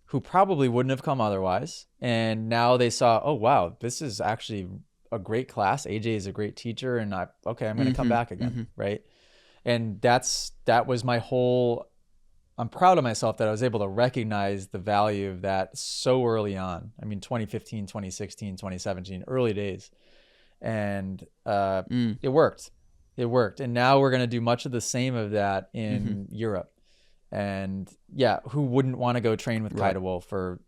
who probably wouldn't have come otherwise. And now they saw, oh, wow, this is actually a great class. AJ is a great teacher. And I'm going to come back again. Right. And that was my whole, I'm proud of myself that I was able to recognize the value of that so early on. I mean, 2015, 2016, 2017, early days. And it worked. It worked. And now we're going to do much of the same of that in Europe. And who wouldn't want to go train with Kai de Wolf or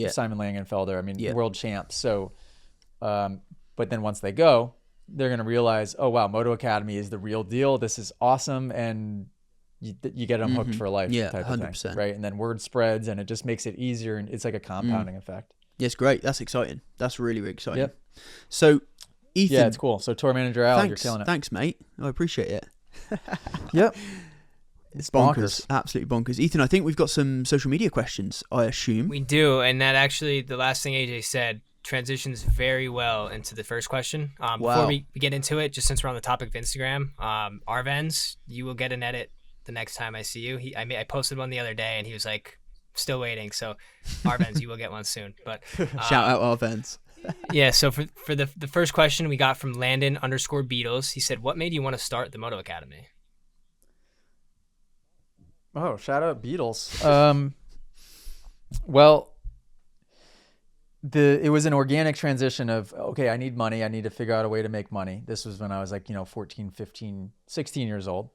Simon Langenfelder? I mean, world champs. So, but then once they go, they're going to realize, oh, wow, Moto Academy is the real deal. This is awesome. And you get them hooked for life. Yeah, type 100%. Of thing, right? And then word spreads and it just makes it easier. And it's like a compounding effect. Yes, great. That's exciting. That's really, really exciting. Yep. So, Ethan. Yeah, it's cool. So tour manager Al, you're killing it. Thanks, mate. I appreciate it. Yep. It's bonkers. Absolutely bonkers. Ethan, I think we've got some social media questions, I assume. We do. And that actually, the last thing AJ said, transitions very well into the first question. Before we get into it, just since we're on the topic of Instagram, Arvens, you will get an edit the next time I see you. I posted one the other day and he was like, still waiting. So Arvens, you will get one soon. But shout out Arvens. Yeah, so for the first question we got from Landon_Beatles, he said, what made you want to start the Moto Academy? Oh, shout out Beatles. Well, it was an organic transition of, okay, I need money. I need to figure out a way to make money. This was when I was like, 14, 15, 16 years old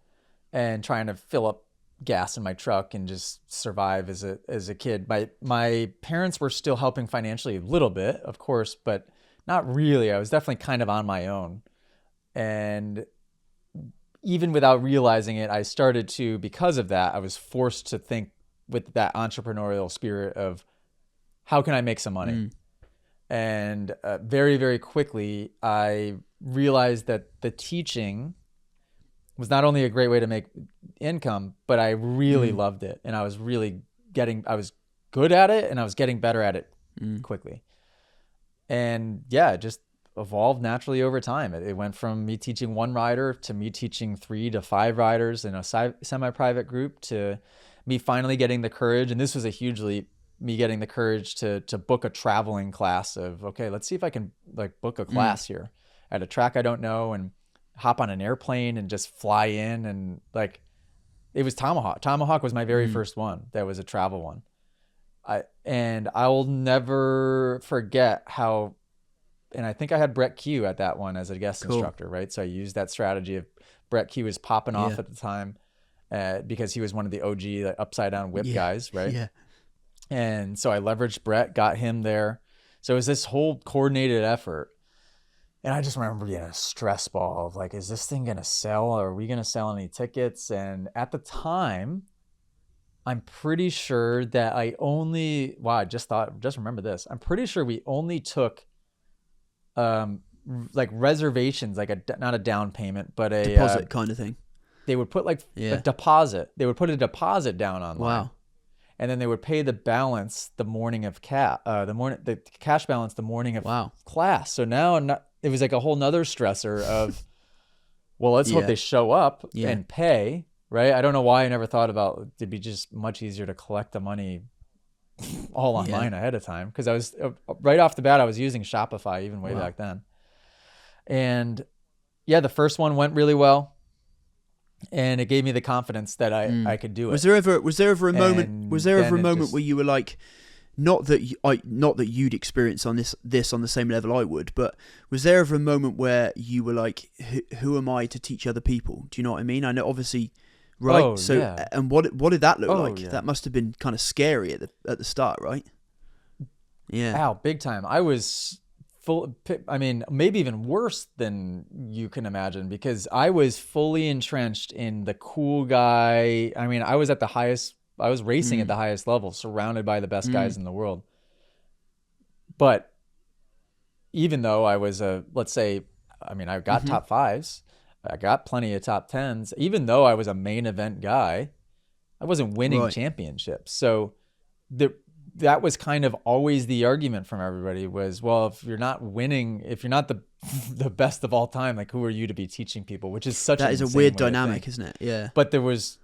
and trying to fill up gas in my truck and just survive as a kid. My parents were still helping financially a little bit, of course, but not really. I was definitely kind of on my own. And even without realizing it, I started to, because of that, I was forced to think with that entrepreneurial spirit of how can I make some money? And very, very quickly, I realized that the teaching was not only a great way to make income, but I really loved it. And I was I was good at it and I was getting better at it quickly. And it just evolved naturally over time. It went from me teaching one rider to me teaching 3 to 5 riders in a semi-private group to me finally getting the courage. And this was a huge leap, me getting the courage to book a traveling class of, okay, let's see if I can book a class here at a track I don't know and hop on an airplane and just fly in. And it was Tomahawk. Tomahawk was my very first one. That was a travel one. I will never forget how, and I think I had Brett Q at that one as a guest instructor, right? So I used that strategy of Brett Q was popping off at the time because he was one of the OG upside down whip guys, right? Yeah. And so I leveraged Brett, got him there. So it was this whole coordinated effort. And I just remember being a stress ball of is this thing going to sell? Are we going to sell any tickets? And at the time, I'm pretty sure that just remember this. I'm pretty sure we only took reservations, not a down payment, but a deposit kind of thing. They would put a deposit. They would put a deposit down online. Wow. And then they would pay the balance the morning of the cash balance the morning of class. So now it was a whole nother stressor of, well, let's hope they show up and pay, right? I don't know why I never thought about it'd be just much easier to collect the money all online ahead of time. Because I was right off the bat, I was using Shopify even way back then. And the first one went really well. And it gave me the confidence that I could do it. Was there ever a moment where you were like, not that you'd experience on this on the same level I would, but was there ever a moment where you were like, who am I to teach other people? Do you know what I mean? I know obviously right? Oh, so, yeah. and what did that look like? Yeah. That must have been kind of scary at the start, right? Yeah. Ow, big time. I was maybe even worse than you can imagine, because I was fully entrenched in the cool guy. I mean, I was racing at the highest level, surrounded by the best guys in the world. But even though I was I got top fives, I got plenty of top tens, even though I was a main event guy, I wasn't winning championships. So that was kind of always the argument from everybody was, well, if you're not winning, if you're not the best of all time, like, who are you to be teaching people? Which is such that is a weird dynamic, isn't it? Yeah. But there was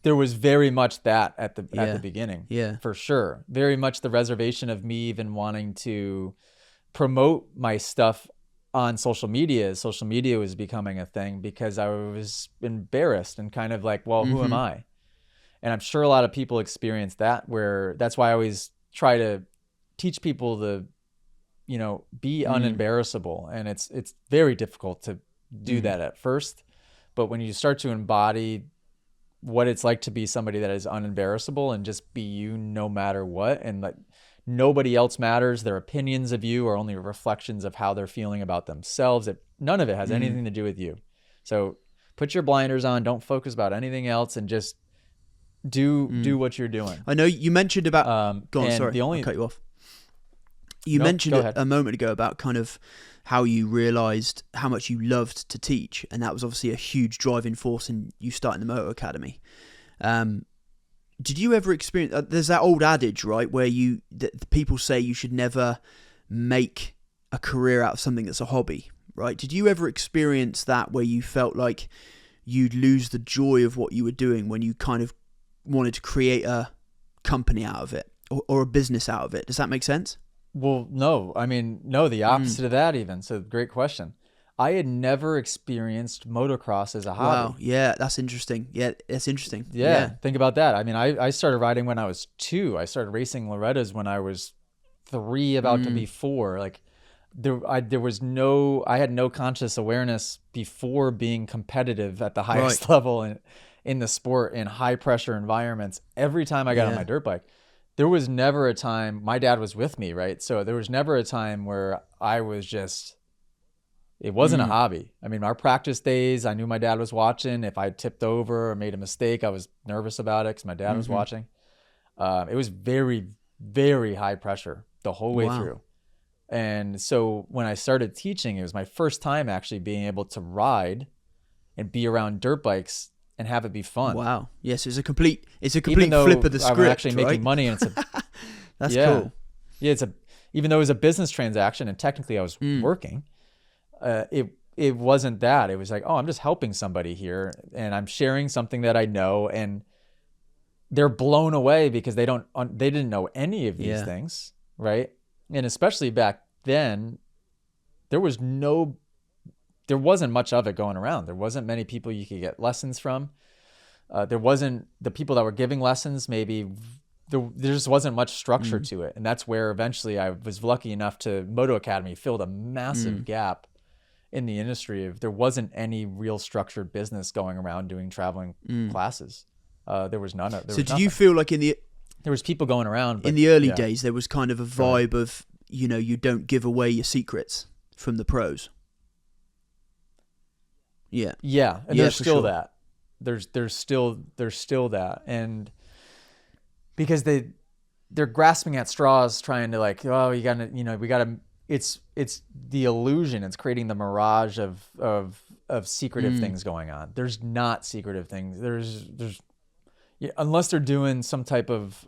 very much that at the beginning. Yeah. For sure. Very much the reservation of me even wanting to promote my stuff on social media. Social media was becoming a thing because I was embarrassed and kind of like, well, who am I? And I'm sure a lot of people experience that, where that's why I always try to teach people to, be unembarrassable. And it's very difficult to do that at first. But when you start to embody what it's like to be somebody that is unembarrassable and just be you no matter what, and like nobody else matters, their opinions of you are only reflections of how they're feeling about themselves. None of it has anything to do with you. So put your blinders on, don't focus about anything else, and just do what you're doing. I know you mentioned about go on, sorry, I'll cut you off. You mentioned it a moment ago about kind of how you realized how much you loved to teach, and that was obviously a huge driving force in you starting the Moto Academy. Did you ever experience there's that old adage, right, where that people say you should never make a career out of something that's a hobby, right? Did you ever experience that, where you felt like you'd lose the joy of what you were doing when you kind of wanted to create a company out of it, or a business out of it? Does that make sense? Well, no. I mean, no, the opposite of that even. So great question. I had never experienced motocross as a hobby. Wow. Yeah, that's interesting. Yeah, it's interesting. Yeah, think about that. I mean, I started riding when I was 2. I started racing Lorettas when I was 3, about to be 4. Like, I had no conscious awareness before being competitive at the highest level in the sport, in high pressure environments. Every time I got on my dirt bike, there was never a time, my dad was with me, right? So there was never a time where I was just, it wasn't a hobby. I mean, our practice days, I knew my dad was watching. If I tipped over or made a mistake, I was nervous about it because my dad was watching. It was very, very high pressure the whole way through. And so when I started teaching, it was my first time actually being able to ride and be around dirt bikes and have it be fun. Wow. Yes, it's a complete flip of the script. I'm actually making money, and it's that's cool. Yeah, even though it was a business transaction and technically I was working, it wasn't that. It was like, oh, I'm just helping somebody here, and I'm sharing something that I know, and they're blown away because they didn't know any of these things, right? And especially back then, there wasn't much of it going around. There wasn't many people you could get lessons from. There wasn't the people that were giving lessons. Maybe there just wasn't much structure to it. And that's where eventually I was lucky enough to Moto Academy filled a massive gap in the industry. There wasn't any real structured business going around doing traveling classes. There was none of. So do you feel like there was people going around, but, in the early days, there was kind of a vibe of, you don't give away your secrets from the pros? Yeah. Yeah. And there's still that. There's still that. And because they're grasping at straws, trying to like, oh, we gotta, it's the illusion. It's creating the mirage of secretive things going on. There's not secretive things. There's unless they're doing some type of,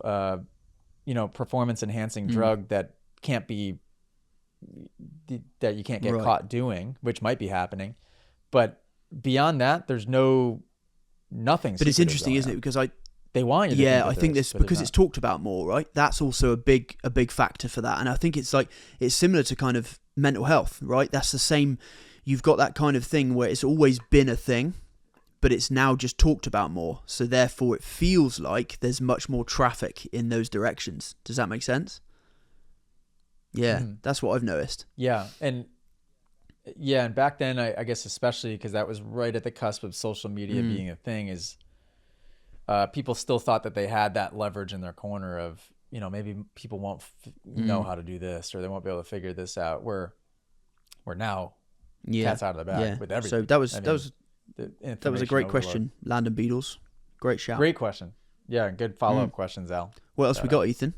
performance enhancing drug that can't be, that you can't get caught doing, which might be happening. But beyond that, there's nothing. But it's interesting, isn't it? Because they want you to I think this, because it's talked about more, right? That's also a big factor for that. And I think it's similar to kind of mental health, right? That's the same. You've got that kind of thing where it's always been a thing, but it's now just talked about more. So therefore it feels like there's much more traffic in those directions. Does that make sense? Yeah, that's what I've noticed. Yeah. And back then, I guess especially because that was right at the cusp of social media being a thing, is people still thought that they had that leverage in their corner of, maybe people won't know how to do this, or they won't be able to figure this out. We're now cat's out of the bag with everything. So that was a great question, Landon Beatles. Great shout. Great question. Yeah, good follow-up questions, Al. What else we got, Ethan?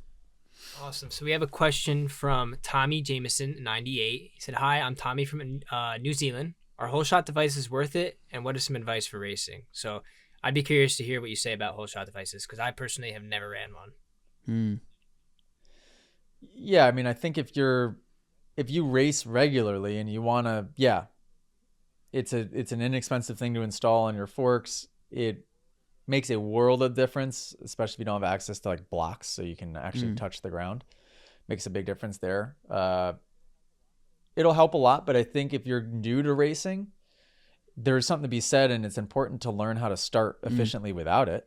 Awesome. So we have a question from Tommy Jameson, 98. He said, "Hi, I'm Tommy from New Zealand. Are whole shot devices worth it? And what is some advice for racing?" So I'd be curious to hear what you say about whole shot devices, because I personally have never ran one. Yeah, I mean, I think if you race regularly and you want to, it's an inexpensive thing to install on your forks. It makes a world of difference, especially if you don't have access to like blocks so you can actually touch the ground. Makes a big difference there. It'll help a lot, but I think if you're new to racing, there's something to be said, and it's important to learn how to start efficiently without it.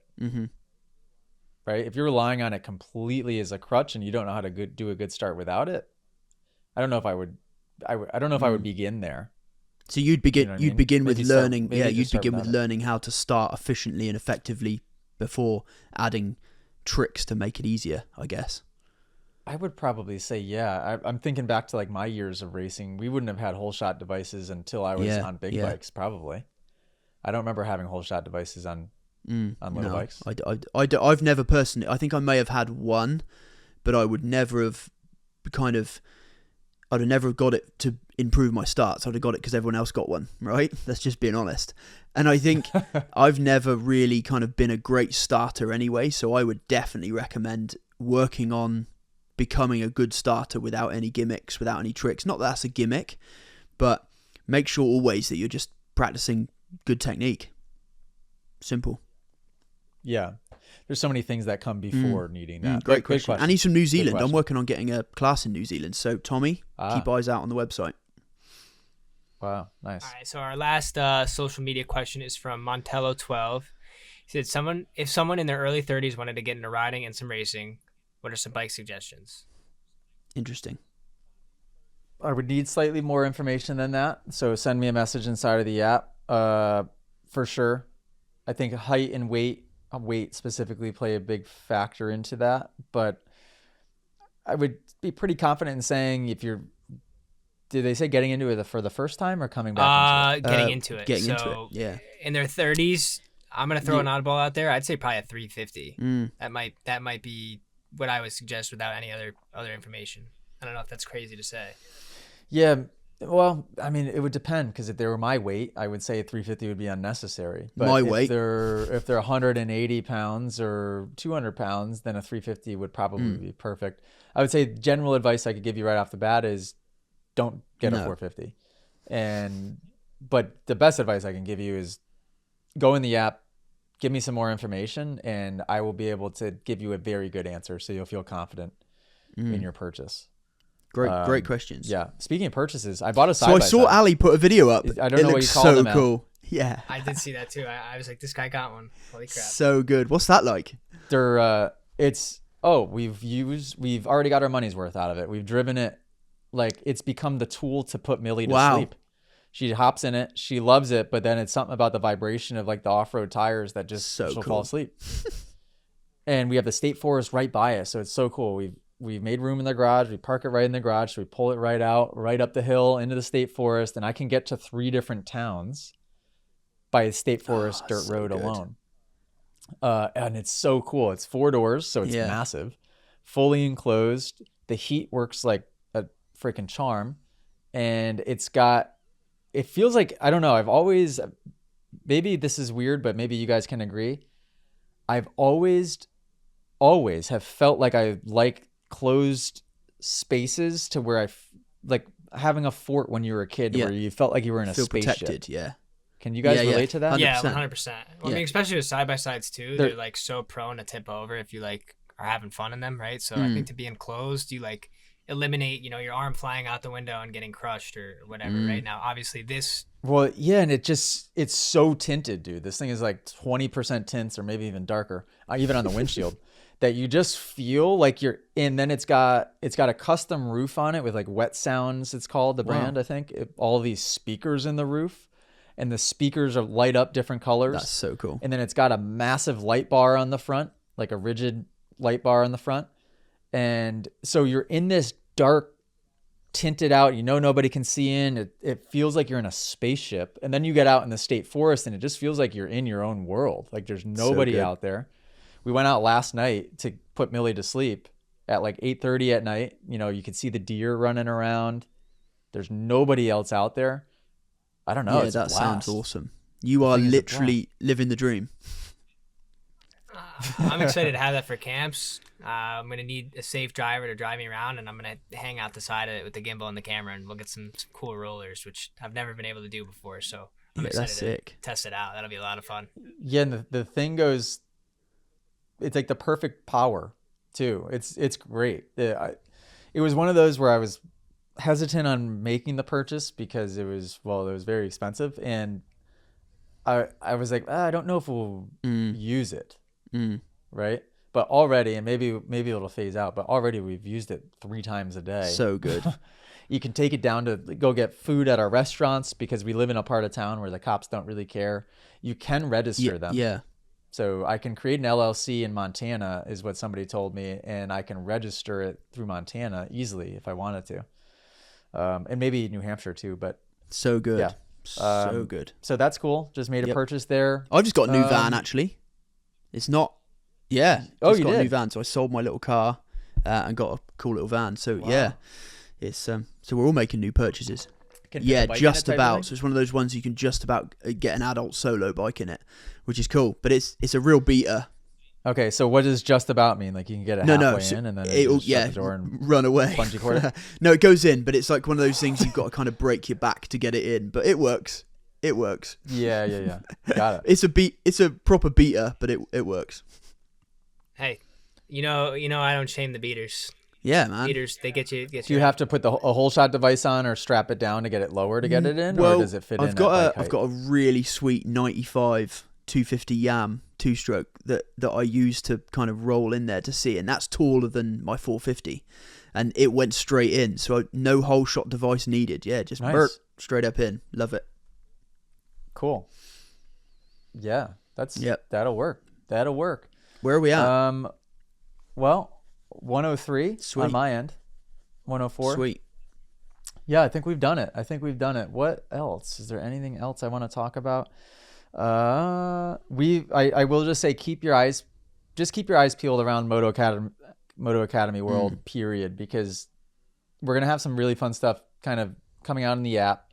Right? If you're relying on it completely as a crutch and you don't know how to do a good start without it, I don't know if I would. I don't know if I would begin there. So you'd begin. You'd begin with learning. You'd begin with learning how to start efficiently and effectively before adding tricks to make it easier, I guess. I would probably say, I'm thinking back to like my years of racing. We wouldn't have had whole shot devices until I was on big bikes, probably. I don't remember having whole shot devices on little bikes. I've never personally. I think I may have had one, but I would never have I'd have never got it to improve my starts. I'd have got it because everyone else got one, right? That's just being honest. And I think I've never really kind of been a great starter anyway, so I would definitely recommend working on becoming a good starter without any gimmicks, without any tricks. Not that that's a gimmick, but make sure always that you're just practicing good technique. Simple. Yeah. There's so many things that come before needing that. Great question. And he's from New Zealand. I'm working on getting a class in New Zealand. So, Tommy, keep eyes out on the website. Wow, nice. All right, so our last social media question is from Montello12. He said, if someone in their early 30s wanted to get into riding and some racing, what are some bike suggestions? Interesting. I would need slightly more information than that. So send me a message inside of the app for sure. I think height and weight specifically play a big factor into that. But I would be pretty confident in saying did they say getting into it for the first time or coming back into it? Getting into it. Getting into it, yeah. In their 30s, I'm going to throw an oddball out there. I'd say probably a 350. That might be what I would suggest without any other information. I don't know if that's crazy to say. Yeah, well, I mean, it would depend, because if they were my weight, I would say a 350 would be unnecessary. But my weight? If they're 180 pounds or 200 pounds, then a 350 would probably be perfect. I would say general advice I could give you right off the bat is don't get a 450. But the best advice I can give you is go in the app, give me some more information, and I will be able to give you a very good answer, so you'll feel confident in your purchase. Great questions. Yeah. Speaking of purchases, I bought a side-by-side. So I saw Ali put a video up. I don't know what you call them. So cool. Yeah. I did see that too. I was like, this guy got one. Holy crap. So good. What's that like? We've already got our money's worth out of it. We've driven it. Like, it's become the tool to put Millie to sleep. She hops in it. She loves it. But then it's something about the vibration of like the off-road tires that just she'll fall asleep. And we have the state forest right by us. So it's so cool. We've made room in the garage. We park it right in the garage. So we pull it right out, right up the hill into the state forest. And I can get to 3 different towns by the state forest dirt road alone. And it's so cool. It's 4 doors. So it's massive, fully enclosed. The heat works like a freaking charm. And it feels like, I don't know. Maybe this is weird, but maybe you guys can agree. I've always have felt like I like closed spaces, to where like having a fort when you were a kid, where you felt like you were in a spaceship. Protected, yeah. Can you guys relate to that? 100%. Yeah, 100%. Well, I mean, especially with side-by-sides too, they're like so prone to tip over if you like are having fun in them, right? So I think to be enclosed, you like eliminate, your arm flying out the window and getting crushed or whatever. Right now, obviously this. Well, yeah, and it's so tinted, dude. This thing is like 20% tints, or maybe even darker, even on the windshield. That you just feel like you're in. Then it's got a custom roof on it with like Wet Sounds, it's called, the brand, I think. All these speakers in the roof. and the speakers are light up different colors. That's so cool. And then it's got a massive light bar on the front, like a rigid light bar on the front. And so you're in this dark, tinted out, nobody can see in. It feels like you're in a spaceship. And then you get out in the state forest and it just feels like you're in your own world. Like there's nobody out there. We went out last night to put Millie to sleep at like 8:30 at night. You could see the deer running around. There's nobody else out there. I don't know. Yeah, that sounds awesome. You are literally living the dream. I'm excited to have that for camps. I'm going to need a safe driver to drive me around, and I'm going to hang out the side of it with the gimbal and the camera and look at some cool rollers, which I've never been able to do before. So I'm excited to test it out. That'll be a lot of fun. Yeah, and the thing goes, it's like the perfect power too. It's great. It was one of those where I was hesitant on making the purchase because it was very expensive, and I was like, I don't know if we'll use it. Right. But already, and maybe it'll phase out, but already we've used it 3 times a day. So good. You can take it down to go get food at our restaurants because we live in a part of town where the cops don't really care. You can register them. Yeah. So I can create an LLC in Montana is what somebody told me, and I can register it through Montana easily if I wanted to. And maybe New Hampshire too, but so good. Yeah. So good. So that's cool. Just made a purchase there. I just got a new van actually. It's not. Yeah. Oh, you got did? a new van, so I sold my little car and got a cool little van. So yeah, it's so we're all making new purchases. Yeah, just about. So it's one of those ones you can just about get an adult solo bike in it, which is cool. But it's a real beater. Okay, so what does just about mean? Like you can get it halfway in and then it'll shut the door and run away. Bungee cord it? No, it goes in, but it's like one of those things you've got to kind of break your back to get it in. But it works. It works. Yeah. Got it. It's a proper beater, but it works. Hey, I don't shame the beaters. Yeah, man. Beaters, they get you. Do you have to put a whole shot device on or strap it down to get it lower to get it in, or does it fit in? I've got a really sweet 95 250 Yam 2-stroke that I use to kind of roll in there to see, and that's taller than my 450, and it went straight in, so no whole shot device needed. Yeah, just straight up in. Love it. Cool. Yeah, that'll work. Where are we at? Well, 103 on my end. 104. Sweet. Yeah, I think we've done it. What else? Is there anything else I want to talk about? I will just say keep your eyes peeled around Moto Academy World, period, because we're gonna have some really fun stuff kind of coming out in the app.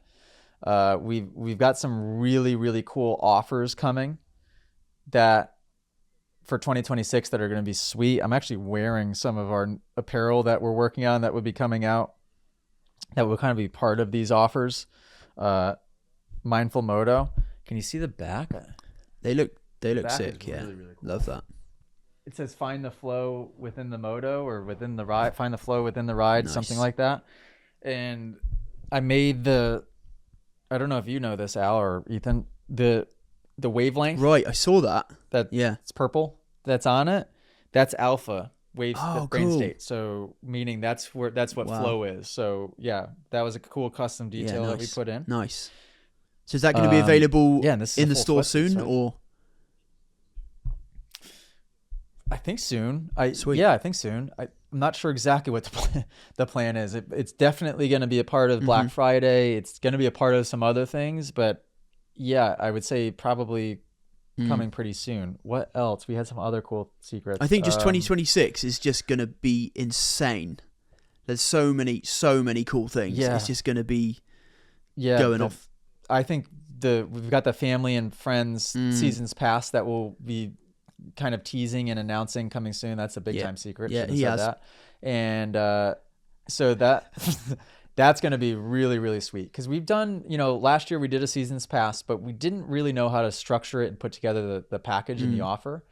We've got some really, really cool offers coming that for 2026 that are going to be sweet. I'm actually wearing some of our apparel that we're working on that would be coming out that will kind of be part of these offers. Mindful Moto. Can you see the back? They look sick. Yeah. Really, really cool. Love that. It says find the flow within the moto or within the ride, find the flow within the ride, nice. Something like that. And I made I don't know if you know this, Al or Ethan, the wavelength. Right, I saw that. It's purple. That's on it. That's alpha brain cool. state. So meaning that's what flow is. So yeah, that was a cool custom detail that we put in. Nice. So is that going to be available in the store soon, right? Or? I think soon. Sweet. Yeah, I think soon. I'm not sure exactly what the plan is. It's definitely going to be a part of Black Friday. It's going to be a part of some other things, but yeah, I would say probably coming pretty soon. What else? We had some other cool secrets. I think just 2026 is just going to be insane. There's so many cool things. Yeah. It's just going to be going off. I think we've got the family and friends seasons pass that will be kind of teasing and announcing coming soon. That's a big time secret. Yeah, he has that. And so that's going to be really, really sweet because we've done, last year we did a seasons pass, but we didn't really know how to structure it and put together the package and the offer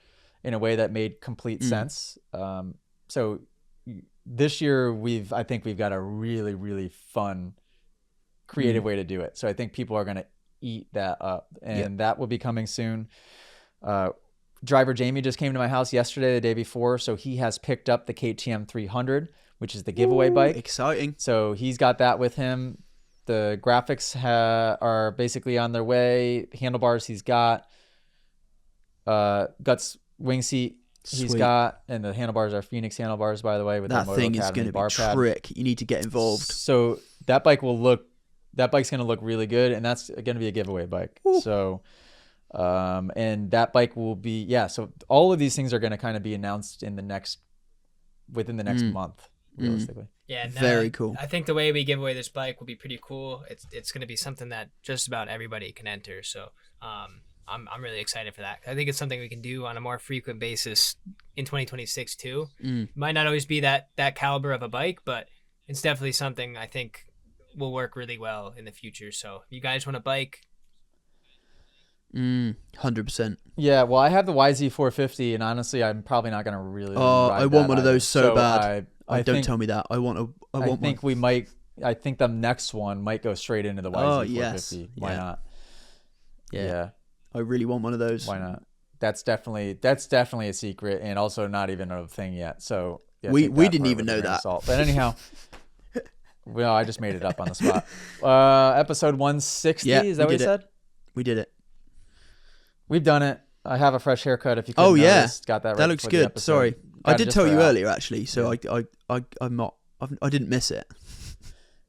in a way that made complete sense. So this year I think we've got a really, really fun, creative way to do it. So I think people are going to eat that up, and that will be coming soon. Driver Jamie just came to my house yesterday, the day before, so he has picked up the KTM 300, which is the giveaway bike. Exciting. So he's got that with him. The graphics are basically on their way. Handlebars he's got. Guts wing seat he's got, and the handlebars are Phoenix handlebars, by the way. With that thing is going to be a trick. You need to get involved. So that bike's going to look really good, and that's going to be a giveaway bike. Ooh. So, and that bike will be So all of these things are going to kind of be announced within the next month, realistically. Yeah, very cool. I think the way we give away this bike will be pretty cool. It's going to be something that just about everybody can enter. So, I'm really excited for that. I think it's something we can do on a more frequent basis in 2026 too. Might not always be that caliber of a bike, but it's definitely something I think will work really well in the future. So if you guys want a bike, 100%. Yeah, well, I have the YZ450, and honestly, I'm probably not going to really. I want one of those so bad. Don't tell me that. I think the next one might go straight into the YZ450. Yes. Why not? Yeah. I really want one of those. Why not? That's definitely a secret, and also not even a thing yet. So we didn't even know that. But anyhow, well, I just made it up on the spot. Episode 160. Is that what you said? We did it. We've done it. I have a fresh haircut. If you couldn't notice, got that. That looks good. Sorry, I did tell you earlier actually. So I'm not. I didn't miss it.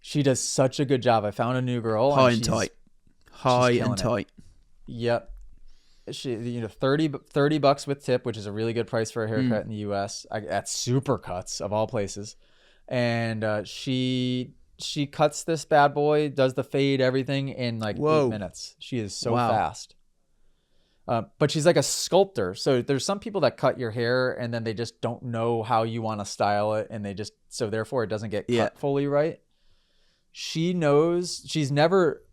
She does such a good job. I found a new girl. High and tight. Yep. She, 30 bucks with tip, which is a really good price for a haircut in the US at Supercuts of all places. And she cuts this bad boy, does the fade, everything in like 8 minutes. She is so fast. But she's like a sculptor. So there's some people that cut your hair and then they just don't know how you want to style it, and so therefore it doesn't get cut fully right. She knows.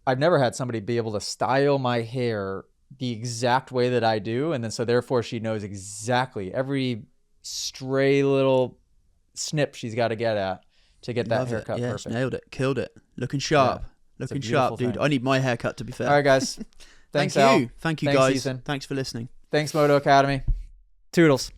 I've never had somebody be able to style my hair the exact way that I do, and then so therefore she knows exactly every stray little snip she's got to get at to get that haircut perfect. Nailed it, killed it, looking sharp, dude. Thing. I need my haircut, to be fair. All right, guys. Thanks, Thank you, Al. thank you, Thanks, guys. Ethan. Thanks for listening. Thanks, Moto Academy. Toodles.